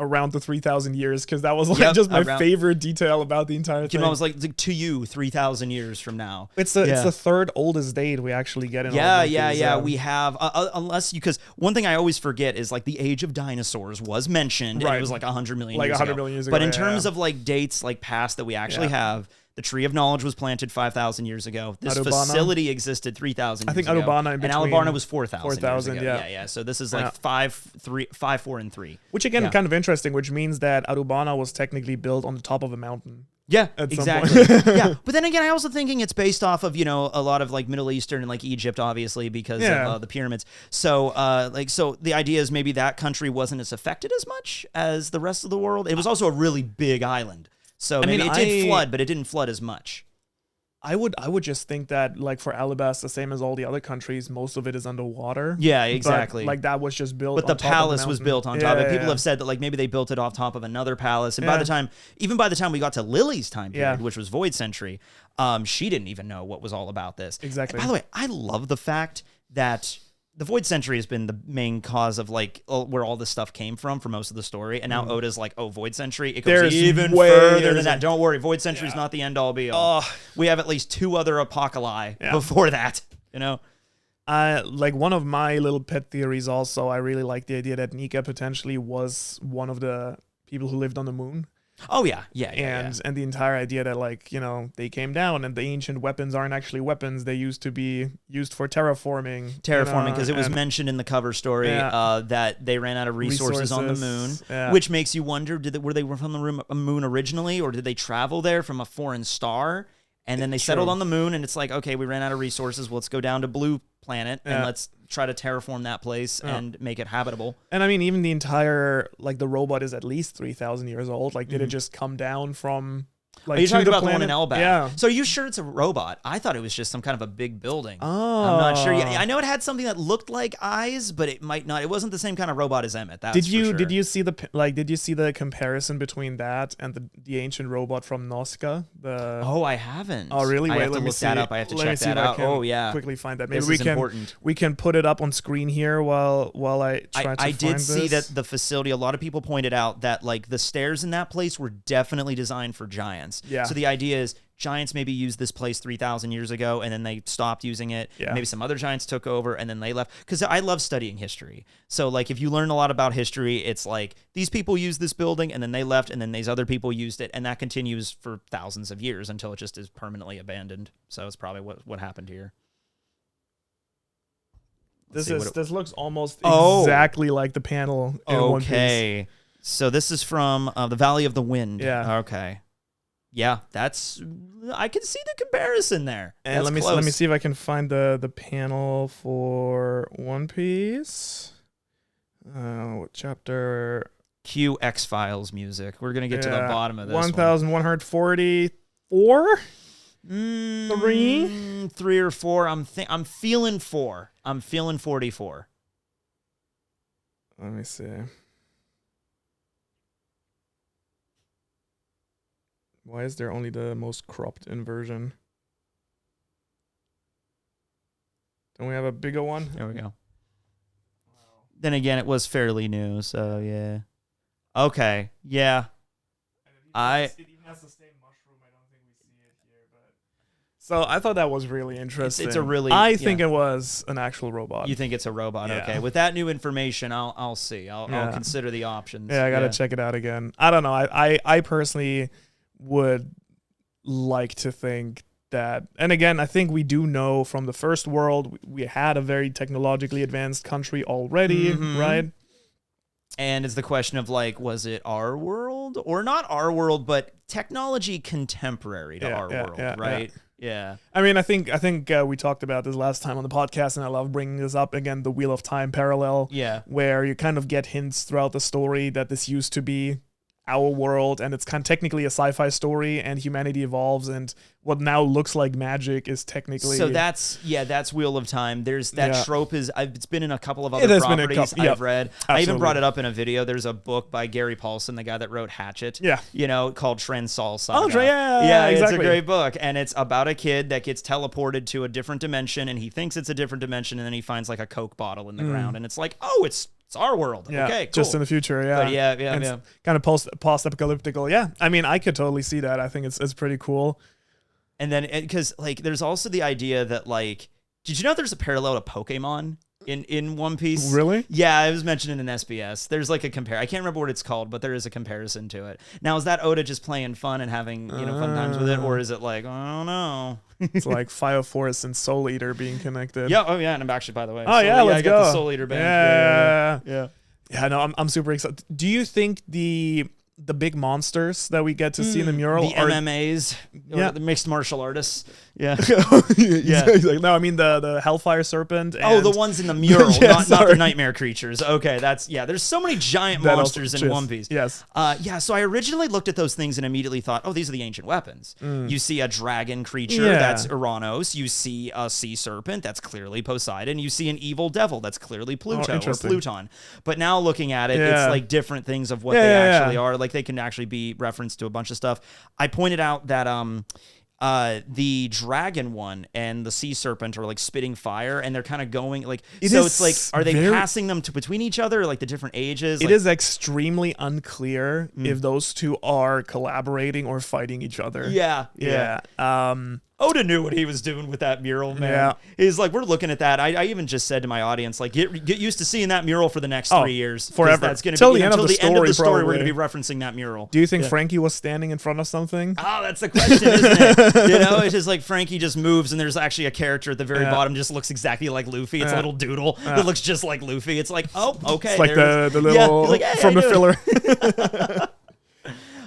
around the 3,000 years because that was like just my favorite detail about the entire thing. I was like, to you, 3,000 years from now. It's the third oldest date we actually get in. We have unless because one thing I always forget is like the age of dinosaurs was mentioned. And it was like 100 million years ago. 100 million years ago. But in terms of like dates like past that we actually have. The Tree of Knowledge was planted 5,000 years ago. This facility existed 3,000 years ago. I think Adubana in between. And Alabarna was 4,000 years ago. Yeah. So this is like 5, 4, and 3. Which again, kind of interesting, which means that Adubana was technically built on the top of a mountain. Yeah, exactly. But then again, I also thinking it's based off of, a lot of like Middle Eastern and like Egypt, obviously, because of the pyramids. So the idea is maybe that country wasn't as affected as much as the rest of the world. It was also a really big island. So maybe it did flood, but it didn't flood as much. I would just think that like for Elbaph, the same as all the other countries, most of it is underwater. Yeah, exactly. But, like that was just built. But the palace was built on top of it. People have said that like maybe they built it off top of another palace. And by the time we got to Lily's time period, which was Void Century, she didn't even know what was all about this. Exactly. And by the way, I love the fact that the Void Century has been the main cause of like where all this stuff came from for most of the story, and now Oda's like, oh, Void Century, it goes even further than that. Don't worry, Void Century is not the end all be all. We have at least 2 other apocalypse before that. Like one of my little pet theories. Also, I really like the idea that Nika potentially was one of the people who lived on the moon. Oh yeah. And the entire idea that like they came down and the ancient weapons aren't actually weapons. They used to be used for terraforming because it was mentioned in the cover story that they ran out of resources on the moon, which makes you wonder: were they from the moon originally, or did they travel there from a foreign star? And then they settled on the moon, and it's like, okay, we ran out of resources. Well, let's go down to Blue Planet and let's try to terraform that place and make it habitable. And I mean, even the entire the robot is at least 3,000 years old. Like, did it just come down from? Like, you're talking about the one in Elbaph? Yeah. So are you sure it's a robot? I thought it was just some kind of a big building. Oh. I'm not sure. Yeah, I know it had something that looked like eyes, but it might not. It wasn't the same kind of robot as Emmett. That's Did you see the comparison between that and the ancient robot from Nazca? I haven't. Oh, really? I have to look that up. I have to check that out. Oh, yeah. Quickly find that. Maybe we can put it up on screen here while I try to find this. I did see that the facility. A lot of people pointed out that like the stairs in that place were definitely designed for giants. Yeah. So the idea is giants maybe used this place 3,000 years ago, and then they stopped using it. Yeah. Maybe some other giants took over, and then they left. Because I love studying history. So like if you learn a lot about history, it's like these people used this building, and then they left, and then these other people used it, and that continues for thousands of years until it just is permanently abandoned. So it's probably what happened here. This looks almost exactly like the panel in One Piece. Okay. So this is from the Valley of the Wind. Yeah. Okay. Yeah, I can see the comparison there. And let me see if I can find the panel for One Piece. What chapter? Cue X-Files music. We're gonna get to the bottom of this. 1144. 3 or 4. I'm feeling 4. I'm feeling 44. Let me see. Why is there only the most cropped in version? Don't we have a bigger one? There we go. Then again, it was fairly new, so yeah. Okay, yeah. It even has the same mushroom. I don't think we see it here, but so I thought that was really interesting. It's a really. I think it was an actual robot. You think it's a robot? Yeah. Okay. With that new information, I'll see. I'll consider the options. Yeah, I gotta check it out again. I don't know. I personally would like to think that, and again, I think we do know from the first world we had a very technologically advanced country already, right? And it's the question of like, was it our world or not our world, but technology contemporary to our world, right? Yeah. I mean, I think we talked about this last time on the podcast, and I love bringing this up again, the Wheel of Time parallel. Yeah. Where you kind of get hints throughout the story that this used to be our world, and it's kind of technically a sci-fi story, and humanity evolves, and what now looks like magic is technically. So that's Wheel of Time. There's that trope it's been in a couple of other properties I've read. Absolutely. I even brought it up in a video. There's a book by Gary Paulson, the guy that wrote Hatchet. Yeah. Called Transol Saga. Oh, yeah, exactly. It's a great book, and it's about a kid that gets teleported to a different dimension, and he thinks it's a different dimension, and then he finds like a Coke bottle in the ground, and it's like, oh, it's our world. Yeah, okay, cool. Just in the future, yeah. But yeah. Kind of post-apocalyptical. Yeah, I mean, I could totally see that. I think it's pretty cool. And then, because like, there's also the idea that like, did you know there's a parallel to Pokemon in One Piece? Really? Yeah, it was mentioned in an SBS. There's like a I can't remember what it's called, but there is a comparison to it. Now, is that Oda just playing fun and having fun times with it, or is it like, I don't know? It's like Fire Force and Soul Eater being connected. Yeah. Oh yeah. And I'm actually, by the way. Oh yeah, let's I go. got the Soul Eater band. Yeah. No, I'm super excited. Do you think the big monsters that we get to see in the mural the MMAs, the mixed martial artists? Yeah. Exactly. No, I mean the Hellfire Serpent. And the ones in the mural, not the nightmare creatures. Okay, there's so many giant monsters in One Piece. Yes. So I originally looked at those things and immediately thought, oh, these are the ancient weapons. You see a dragon creature, that's Uranus. You see a sea serpent, that's clearly Poseidon. You see an evil devil, that's clearly Pluto or Pluton. But now looking at it, it's like different things of what they actually are. Like they can actually be referenced to a bunch of stuff. I pointed out that the dragon one and the sea serpent are like spitting fire, and they're kind of going like, it's like, are they passing them between each other, like the different ages? It is extremely unclear if those two are collaborating or fighting each other. Yeah. Oda knew what he was doing with that mural, man. Yeah. He's like, we're looking at that. I even just said to my audience, like, get used to seeing that mural for the next 3 years. Forever. That's going to Till be the end of the story, we're probably. going to be referencing that mural. Do you think Frankie was standing in front of something? Oh, that's the question, isn't it? It's just like Frankie just moves, and there's actually a character at the very bottom just looks exactly like Luffy. It's a little doodle that looks just like Luffy. It's like, oh, okay. It's like the little like, hey, from the filler.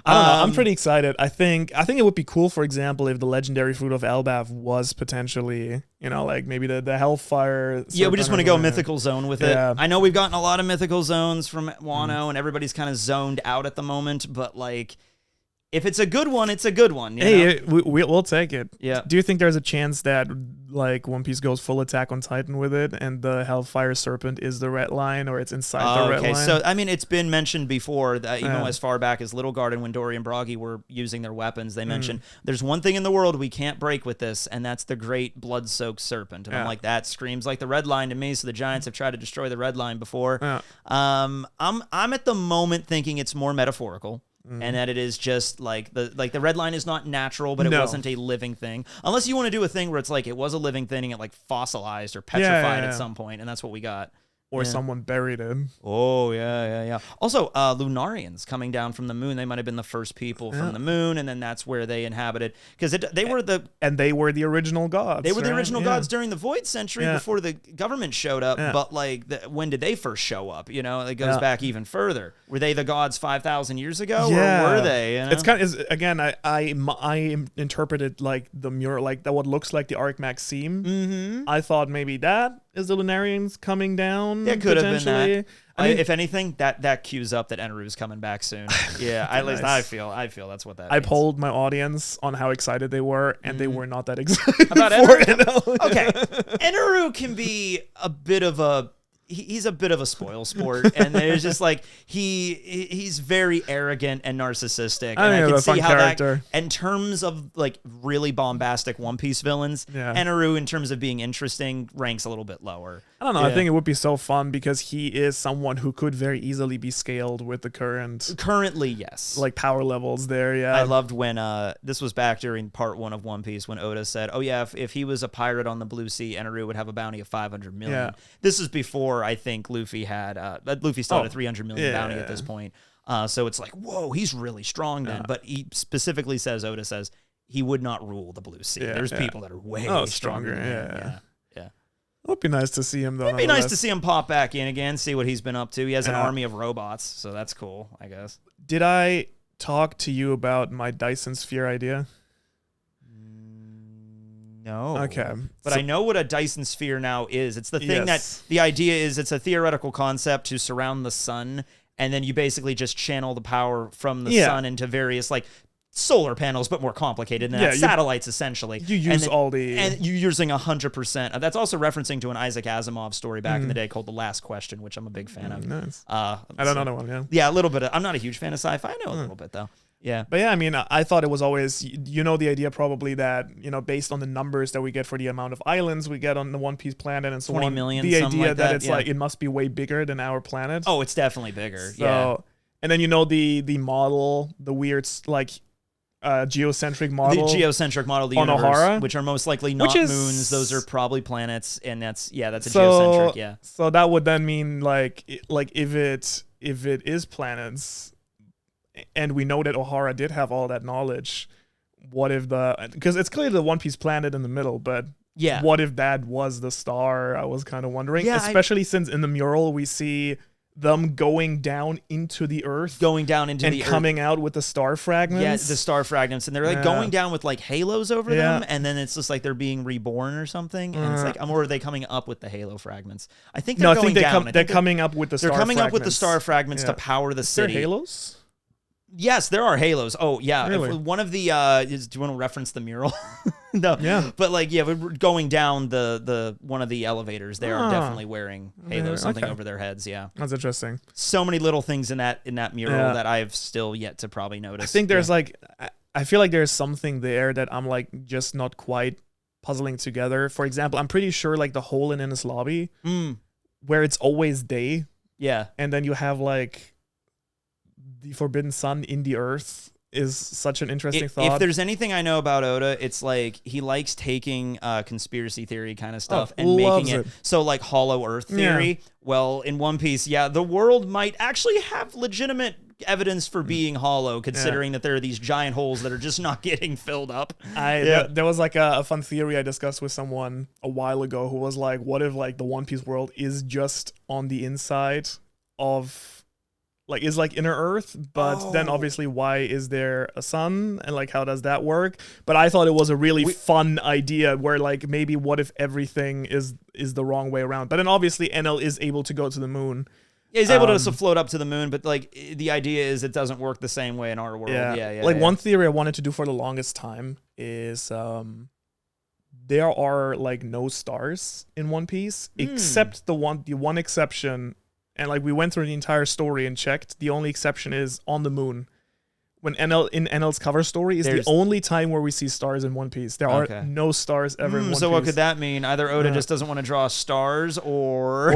I don't know. I'm pretty excited. I think it would be cool, for example, if the legendary fruit of Elbaph was potentially, like maybe the Hellfire. Yeah, we just want to go mythical zone with it. I know we've gotten a lot of mythical zones from Wano, and everybody's kind of zoned out at the moment, but like, if it's a good one, it's a good one. We'll take it. Yeah. Do you think there's a chance that like One Piece goes full Attack on Titan with it, and the Hellfire Serpent is the red line, or it's inside the red line? So I mean, it's been mentioned before that as far back as Little Garden, when Dory and Broggy were using their weapons, they mentioned there's one thing in the world we can't break with this, and that's the great blood-soaked serpent. And I'm like, that screams like the red line to me. So the Giants have tried to destroy the red line before. I'm at the moment thinking it's more metaphorical. And that it is just like the red line is not natural, but it wasn't a living thing. Unless you want to do a thing where it's like it was a living thing and it like fossilized or petrified at some point, and that's what we got. Or someone buried him. Oh, yeah. Also, Lunarians coming down from the moon. They might have been the first people from the moon, and then that's where they inhabited. Because they were the original gods. They were the original gods during the Void Century before the government showed up. But like, when did they first show up? It goes back even further. Were they the gods 5,000 years ago, or were they? It's kind of again. I interpreted like the mural, like that what looks like the Arc Maxime. I thought maybe that is the Lunarians coming down. It could have been that. I mean, if anything, that cues up that Eneru's coming back soon. Yeah, at least I feel that's what that means. I polled my audience on how excited they were, and they were not that excited about for Eneru. Okay, Eneru can be a bit of a. he's a bit of a spoil sport, and there's just like he's very arrogant and narcissistic. And I can see how character. That, in terms of like really bombastic One Piece villains, Eneru, in terms of being interesting, ranks a little bit lower. I don't know. I think it would be so fun because he is someone who could very easily be scaled with the currently, yes, like power levels there. Yeah, I loved when this was back during part 1 of One Piece when Oda said, "Oh yeah, if he was a pirate on the Blue Sea, Eneru would have a bounty of 500 million." Yeah. This is before I think Luffy had Luffy still had a 300 million bounty at this point. So it's like, whoa, he's really strong then. But he specifically says, Oda says, he would not rule the Blue Sea. There's people that are way stronger than him. Yeah. It would be nice to see him, though. It'd be nice to see him pop back in again, see what he's been up to. He has an army of robots, so that's cool, I guess. Did I talk to you about my Dyson Sphere idea? No. Okay. But I know what a Dyson Sphere now is. It's the thing that the idea is it's a theoretical concept to surround the sun, and then you basically just channel the power from the sun into various like solar panels, but more complicated than that. Satellites, essentially. You use and you're using 100%. That's also referencing to an Isaac Asimov story back in the day called The Last Question, which I'm a big fan of. Nice. I don't know that one, Yeah, a little bit. I'm not a huge fan of sci-fi. I know a little bit, though. Yeah. But yeah, I mean, I thought it was always, the idea probably that, based on the numbers that we get for the amount of islands we get on the One Piece planet and so 20 on. million, the idea like that it's like, it must be way bigger than our planet. Oh, it's definitely bigger. So, and then, the model, the weird, like, geocentric model. The geocentric model of the universe, Ohara, which are most likely not moons. Those are probably planets. And that's a geocentric, yeah. So that would then mean, like if it is planets, and we know that Ohara did have all that knowledge, what if because it's clearly the One Piece planet in the middle, but what if that was the star? I was kind of wondering, especially since in the mural we see them going down into the earth, and coming out with the star fragments. Yeah, the star fragments, and they're like going down with like halos over them, and then it's just like they're being reborn or something. And it's like, or are they coming up with the halo fragments? I think they're going down. They're coming up with the star fragments. They're coming up with the star fragments to power the city. Are there halos? Yes, there are halos. Oh, yeah. Really? One of the do you want to reference the mural? No. Yeah. But like, we're going down the one of the elevators. They are definitely wearing halos, something over their heads. Yeah. That's interesting. So many little things in that mural that I've still yet to probably notice. I think there's I feel like there's something there that I'm like just not quite puzzling together. For example, I'm pretty sure like the hole in Enies Lobby, where it's always day. Yeah. And then you have like the Forbidden Sun in the earth is such an interesting thought. If there's anything I know about Oda, it's like he likes taking conspiracy theory kind of stuff and making it so like hollow earth theory. Yeah. Well, in One Piece, the world might actually have legitimate evidence for being hollow, considering that there are these giant holes that are just not getting filled up. There was like a fun theory I discussed with someone a while ago who was like, what if like the One Piece world is just on the inside of like is like inner Earth, but then obviously why is there a sun and like how does that work? But I thought it was a really fun idea where like maybe what if everything is the wrong way around? But then obviously NL is able to go to the moon. Yeah, he's able to float up to the moon, but like the idea is it doesn't work the same way in our world. Yeah. One theory I wanted to do for the longest time is there are like no stars in One Piece except the one exception. And like we went through the entire story and checked. The only exception is on the moon. When NL's cover story is the only time where we see stars in One Piece. There are no stars ever in One Piece. So what could that mean? Either Oda just doesn't want to draw stars or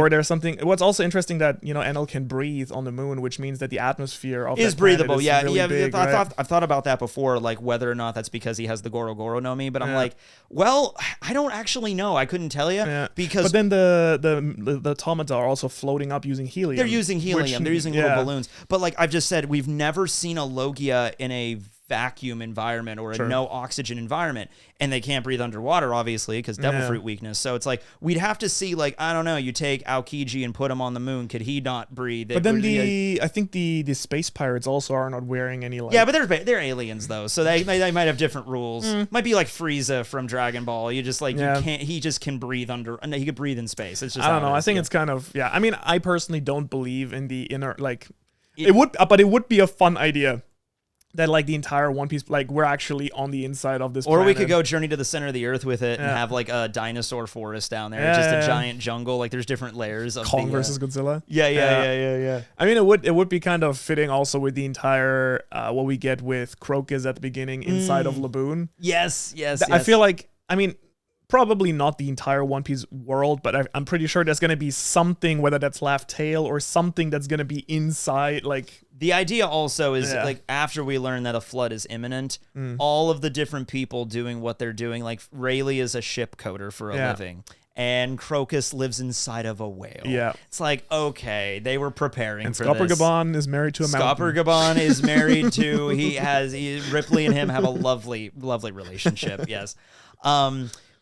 there's something. What's also interesting that, NL can breathe on the moon, which means that the atmosphere of is that breathable. Is really big, I've thought about that before, like whether or not that's because he has the Goro Goro no Mi, but I'm like, well, I don't actually know. I couldn't tell you because. But then the automata are also floating up using helium. They're using helium. They're using little balloons. But like I've just said, we've never seen a Logia in a vacuum environment or a no oxygen environment, and they can't breathe underwater obviously because devil fruit weakness. So it's like we'd have to see, like, I don't know, you take Aokiji and put him on the moon, could he not breathe? But then I think the space pirates also are not wearing any like but they're aliens though, so they might have different rules. Might be like Frieza from Dragon Ball. You just like you can't, he just can breathe under, and he could breathe in space. It's just I don't know. I think it's kind of I mean, I personally don't believe in the inner like it would be a fun idea that like the entire One Piece, like we're actually on the inside of this Or planet. we could go Journey to the Center of the Earth with it and have like a dinosaur forest down there, just a giant jungle. Like there's different layers of Kong versus Godzilla. Yeah. I mean, it would be kind of fitting also with the entire what we get with Crocus at the beginning inside of Laboon. Yes. I feel like, I mean, probably not the entire One Piece world, but I'm pretty sure there's going to be something, whether that's Laugh Tale or something that's going to be inside, like... The idea also is, like, after we learn that a flood is imminent, all of the different people doing what they're doing, like, Rayleigh is a ship coder for a living, and Crocus lives inside of a whale. Yeah. It's like, okay, they were preparing for Scopper this. Gabon is married to a mountain. Scopper Gabon is married to... Ripley and him have a lovely, lovely relationship, yes.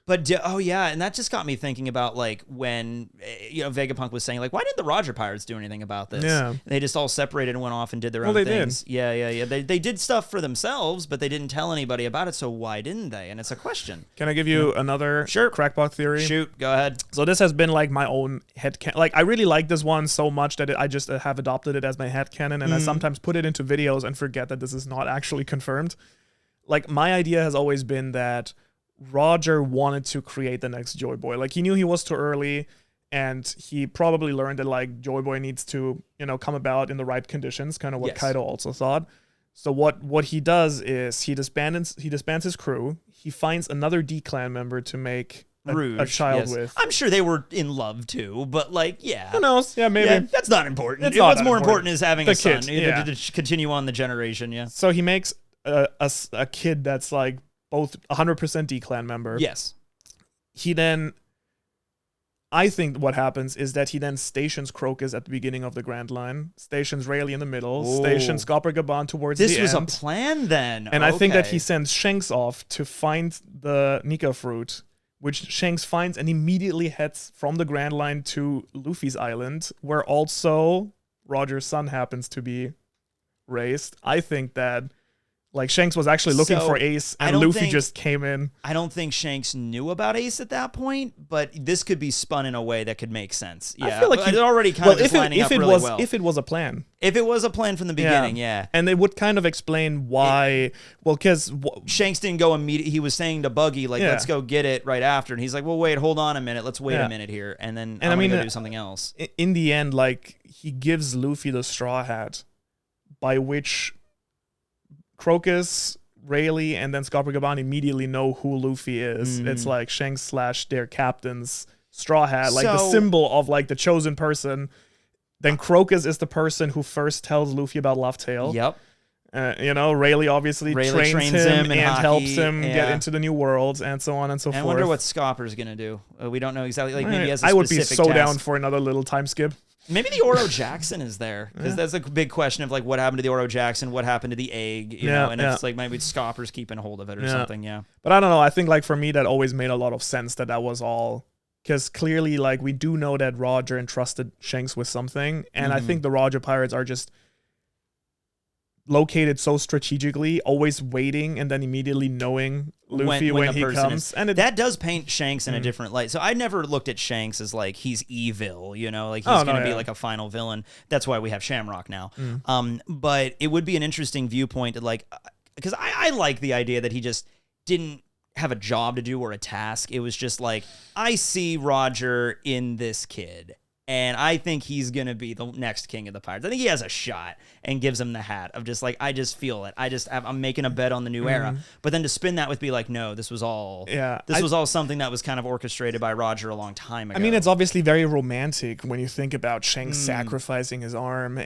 But and that just got me thinking about like when Vegapunk was saying like, why didn't the Roger Pirates do anything about this? Yeah, they just all separated and went off and did their own things. Did. Yeah. They did stuff for themselves, but they didn't tell anybody about it. So why didn't they? And it's a question. Can I give you another crackpot theory? Shoot, go ahead. So this has been like my own headcanon. Like I really like this one so much that I just have adopted it as my headcanon, and I sometimes put it into videos and forget that this is not actually confirmed. Like my idea has always been that Roger wanted to create the next Joy Boy. Like he knew he was too early, and he probably learned that like Joy Boy needs to, come about in the right conditions, kind of what Kaido also thought. So what he does is he disbands his crew. He finds another D-Clan member to make a child with. I'm sure they were in love too, but like, who knows? Yeah, maybe. Yeah, that's not important. What's more important is having a son to continue on the generation. Yeah. So he makes a kid that's like both 100% D-Clan member. Yes. I think what happens is that he then stations Crocus at the beginning of the Grand Line, stations Rayleigh in the middle, stations Scopper Gabon towards the end. This was a plan then. And I think that he sends Shanks off to find the Nika fruit, which Shanks finds and immediately heads from the Grand Line to Luffy's island, where also Roger's son happens to be raised. I think that like Shanks was actually looking for Ace, and Luffy just came in. I don't think Shanks knew about Ace at that point, but this could be spun in a way that could make sense. Yeah, I feel like it already kind of is lining up really well. If it was a plan. If it was a plan from the beginning, yeah. And they would kind of explain why. Because Shanks didn't go immediately. He was saying to Buggy, like, let's go get it right after. And he's like, well, wait, hold on a minute. Let's wait a minute here. And then I'm going to go do something else. In the end, like, he gives Luffy the straw hat, by which Crocus, Rayleigh, and then Scopper Gabon immediately know who Luffy is. It's like Shanks / their captain's straw hat, like the symbol of like the chosen person. Then Crocus is the person who first tells Luffy about Laugh Tale. Yep. Rayleigh obviously trains him and helps him get into the new worlds, and so on and so forth. I wonder what Scopper's gonna do. We don't know exactly. Like maybe he has a I would be specific so task. Down for another little time skip. Maybe the Oro Jackson is there, because that's a big question of like what happened to the Oro Jackson, what happened to the egg, you know, and it's like maybe Scopper's keeping hold of it or something. Yeah. But I don't know. I think like for me that always made a lot of sense that was all, because clearly like we do know that Roger entrusted Shanks with something, and I think the Roger Pirates are just located so strategically, always waiting and then immediately knowing Luffy when he comes. And that does paint Shanks in a different light. So I never looked at Shanks as like he's evil, like he's going to be like a final villain. That's why we have Shamrock now. But it would be an interesting viewpoint to like, because I like the idea that he just didn't have a job to do or a task. It was just like, I see Roger in this kid, and I think he's going to be the next king of the pirates. I think he has a shot, and gives him the hat of just like, I just feel it. I'm making a bet on the new era. But then to spin that with be like, no, this was all something that was kind of orchestrated by Roger a long time ago. I mean, it's obviously very romantic when you think about Shanks sacrificing his arm,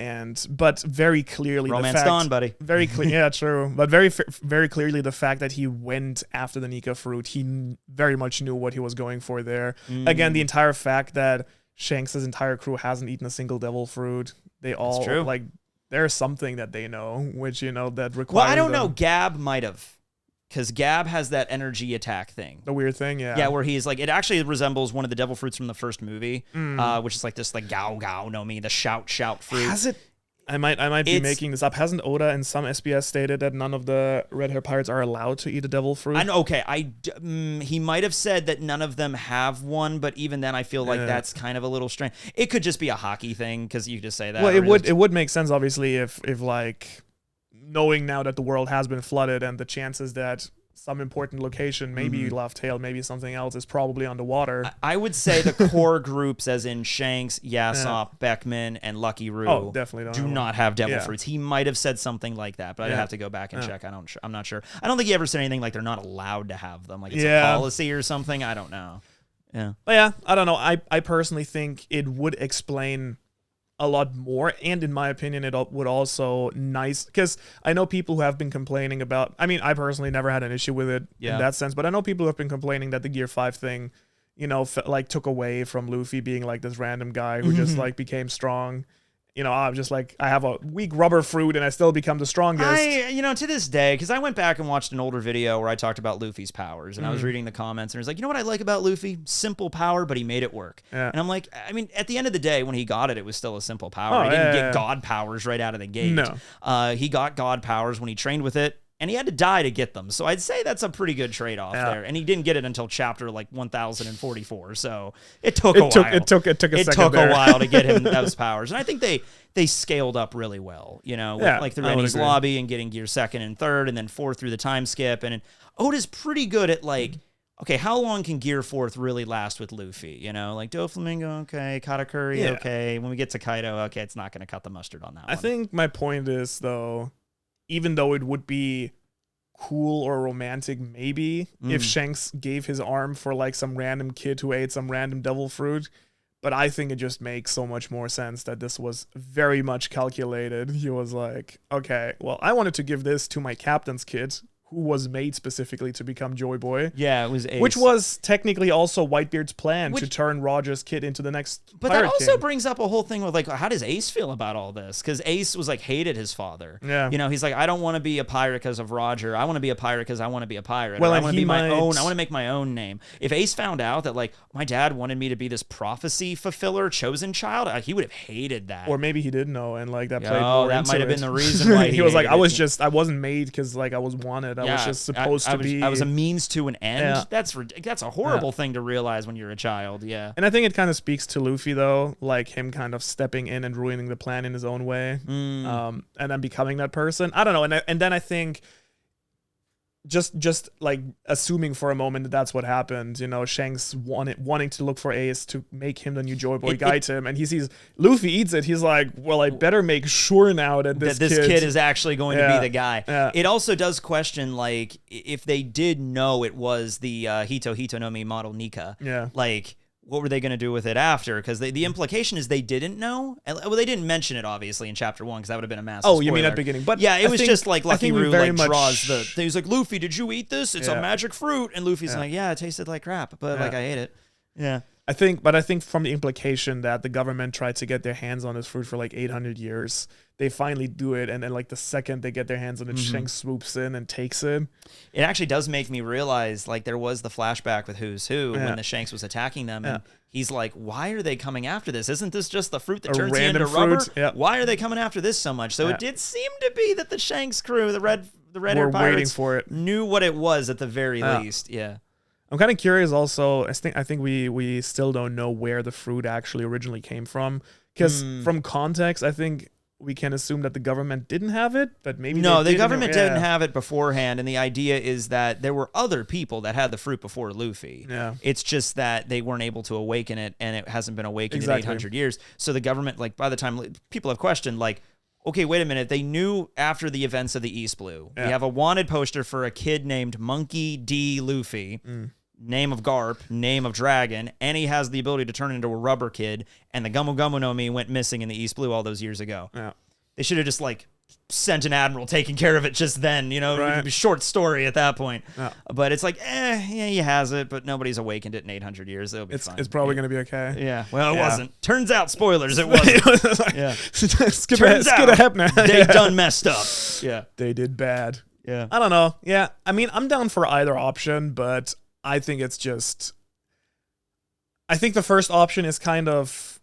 but very clearly romance gone, buddy. Very clear, yeah, true. But very clearly the fact that he went after the Nika fruit, he very much knew what he was going for there. Again, the entire fact that Shanks' entire crew hasn't eaten a single devil fruit. They all like there's something that they know, which that requires. Well, I don't know. Gab might have, because Gab has that energy attack thing. The weird thing, yeah. Yeah, where he's like, it actually resembles one of the devil fruits from the first movie, which is like this like gao no me, the shout fruit. Has it? I might be making this up. Hasn't Oda in some SBS stated that none of the red hair pirates are allowed to eat a devil fruit? He might have said that none of them have one, but even then I feel like that's kind of a little strange. It could just be a hockey thing, because you just say that. Well, it would make sense obviously if like knowing now that the world has been flooded and the chances that some important location, maybe Love-Tailed, maybe something else, is probably underwater. I would say the core groups, as in Shanks, Yasopp, Beckman, and Lucky Roo, definitely do not have devil fruits. He might have said something like that, but I'd have to go back and check. I'm not sure. I don't think he ever said anything like they're not allowed to have them, like it's a policy or something. I don't know. Yeah. But yeah, I don't know. I personally think it would explain a lot more, and in my opinion it would also because I know people who have been complaining about, I mean, I personally never had an issue with it in that sense, but I know people who have been complaining that the Gear 5 thing, you know, like took away from Luffy being like this random guy who just like became strong. You know, I'm just like, I have a weak rubber fruit and I still become the strongest. You know, to this day, because I went back and watched an older video where I talked about Luffy's powers, and I was reading the comments, and it was like, you know what I like about Luffy? Simple power, but he made it work. Yeah. And I'm like, I mean, at the end of the day, when he got it, it was still a simple power. He didn't get God powers right out of the gate. No. He got God powers when he trained with it, and he had to die to get them. So I'd say that's a pretty good trade-off there. And he didn't get it until chapter like 1044. So it took a while. It took a while to get him those powers. And I think they scaled up really well, you know, with like the Rennie's Lobby and getting Gear 2nd and 3rd and then 4th through the time skip. And Oda's pretty good at like, okay, how long can Gear 4th really last with Luffy? You know, like Doflamingo, okay, Katakuri, okay. When we get to Kaido, okay, it's not going to cut the mustard on that one. I think my point is, though, even though it would be cool or romantic maybe if Shanks gave his arm for like some random kid who ate some random devil fruit, but I think it just makes so much more sense that this was very much calculated. He was like, okay, well, I wanted to give this to my captain's kid, who was made specifically to become Joy Boy. Yeah, it was Ace. Which was technically also Whitebeard's plan to turn Roger's kid into the next But Pirate that also King. brings up a whole thing with, like, how does Ace feel about all this? Because Ace was, like, hated his father. Yeah. You know, he's like, I don't want to be a pirate because of Roger. I want to be a pirate because I want to be a pirate. Well, I want to be my own. I want to make my own name. If Ace found out that, like, my dad wanted me to be this prophecy fulfiller, chosen child, he would have hated that. Or maybe he did know, and, like, that played more that into might have it. been the reason why he was like, I wasn't made because, like, I was wanted. I was just supposed to be. I was a means to an end. Yeah. That's a horrible thing to realize when you're a child. Yeah. And I think it kind of speaks to Luffy, though, like him kind of stepping in and ruining the plan in his own way, and then becoming that person. I don't know. And then I think just like assuming for a moment that that's what happened, you know, Shanks wanting to look for Ace to make him the new Joy Boy, guide him, and he sees Luffy eats it. He's like, well, I better make sure now that this kid is actually going to be the guy. Yeah. It also does question, like, if they did know it was the Hito no Mi model Nika, like, what were they going to do with it after? Because the implication is they didn't know. Well, they didn't mention it, obviously, in Chapter 1, because that would have been a massive spoiler. You mean at the beginning. But yeah, it was just like Lucky Roo like, draws the... He's like, Luffy, did you eat this? It's a magic fruit. And Luffy's like, yeah, it tasted like crap, but like I ate it. Yeah. I think from the implication that the government tried to get their hands on this fruit for like 800 years, they finally do it, and then like the second they get their hands on it, Shanks swoops in and takes it. It actually does make me realize, like, there was the flashback with Who's Who when the Shanks was attacking them, and he's like, why are they coming after this? Isn't this just the fruit that turns you into rubber? Why are they coming after this so much? So it did seem to be that the Shanks crew, the Red Hair Pirates, waiting for it, knew what it was at the very least. Yeah. I'm kind of curious also. I think we still don't know where the fruit actually originally came from, because from context, I think we can assume that the government didn't have it, but maybe the government didn't have it beforehand, and the idea is that there were other people that had the fruit before Luffy. Yeah. It's just that they weren't able to awaken it, and it hasn't been awakened in 800 years. So the government, like, by the time people have questioned, like, okay, wait a minute, they knew after the events of the East Blue. We have a wanted poster for a kid named Monkey D. Luffy. Name of Garp, name of Dragon, and he has the ability to turn into a rubber kid, and the Gumu Gumu no Mi went missing in the East Blue all those years ago. Yeah. They should have just, like, sent an admiral taking care of it just then, you know? Right. It would be a short story at that point. Yeah. But it's like, he has it, but nobody's awakened it in 800 years. It'll be fine. It's probably going to be okay. Yeah. Well, it wasn't. Turns out, spoilers, it wasn't. Yeah. Skip ahead now. They done messed up. Yeah. They did bad. Yeah. I don't know. Yeah. I mean, I'm down for either option, but I think it's just... I think the first option is kind of...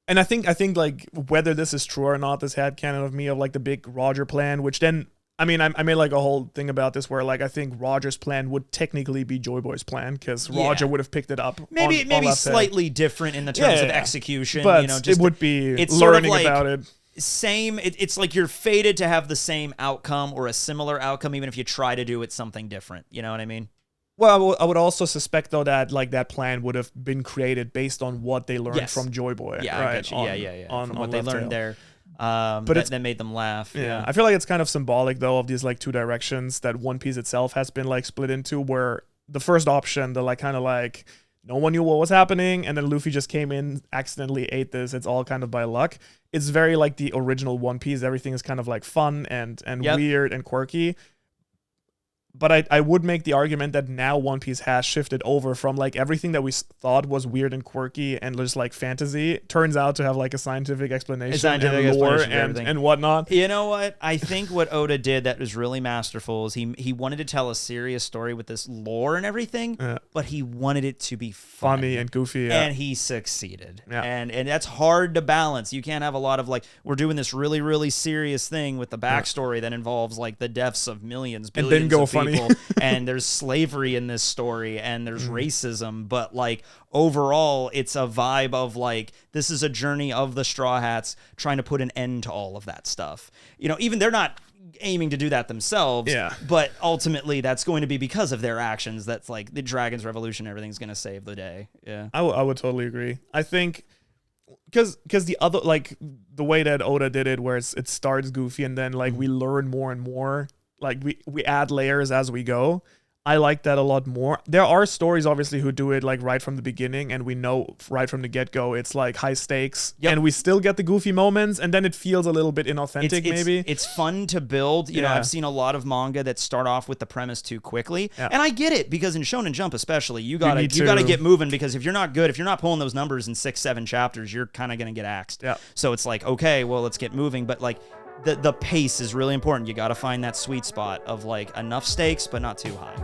And I think like whether this is true or not, this headcanon of me of like the big Roger plan, which then, I mean, I made like a whole thing about this where like I think Roger's plan would technically be Joy Boy's plan, because Roger would have picked it up. Maybe slightly different in the terms of execution. But you know, it would be learning about it. same. It's like you're fated to have the same outcome or a similar outcome, even if you try to do it something different. You know what I mean? Well, I would also suspect though that like that plan would have been created based on what they learned from Joy Boy. Yeah, right? I get you. Yeah. From what they learned there. But that made them laugh. Yeah, I feel like it's kind of symbolic though of these like two directions that One Piece itself has been like split into, where the first option, the like kind of like no one knew what was happening, and then Luffy just came in, accidentally ate this. It's all kind of by luck. It's very like the original One Piece. Everything is kind of like fun and weird and quirky. But I would make the argument that now One Piece has shifted over from like everything that we thought was weird and quirky and just like fantasy turns out to have like a scientific explanation, and lore and whatnot. You know what? I think what Oda did that was really masterful is he wanted to tell a serious story with this lore and everything, but he wanted it to be funny and goofy, and he succeeded. And that's hard to balance. You can't have a lot of like, we're doing this really, really serious thing with the backstory that involves like the deaths of millions, billions and then go of people. Funny. And there's slavery in this story and there's racism, but like overall it's a vibe of like, this is a journey of the Straw Hats trying to put an end to all of that stuff. You know, even they're not aiming to do that themselves, but ultimately that's going to be because of their actions. That's like the Dragon's Revolution, everything's going to save the day. I would totally agree. I think because the other, like the way that Oda did it, where it starts goofy and then like we learn more and more, like we add layers as we go. I like that a lot more. There are stories obviously who do it like right from the beginning, and we know right from the get-go it's like high stakes, and we still get the goofy moments, and then it feels a little bit inauthentic. Maybe it's fun to build. You know, I've seen a lot of manga that start off with the premise too quickly, and I get it, because in Shonen Jump especially, you gotta get moving, because if you're not pulling those numbers in 6-7 chapters, you're kind of gonna get axed. So it's like, okay, well, let's get moving, but like the pace is really important. You got to find that sweet spot of like enough stakes but not too high.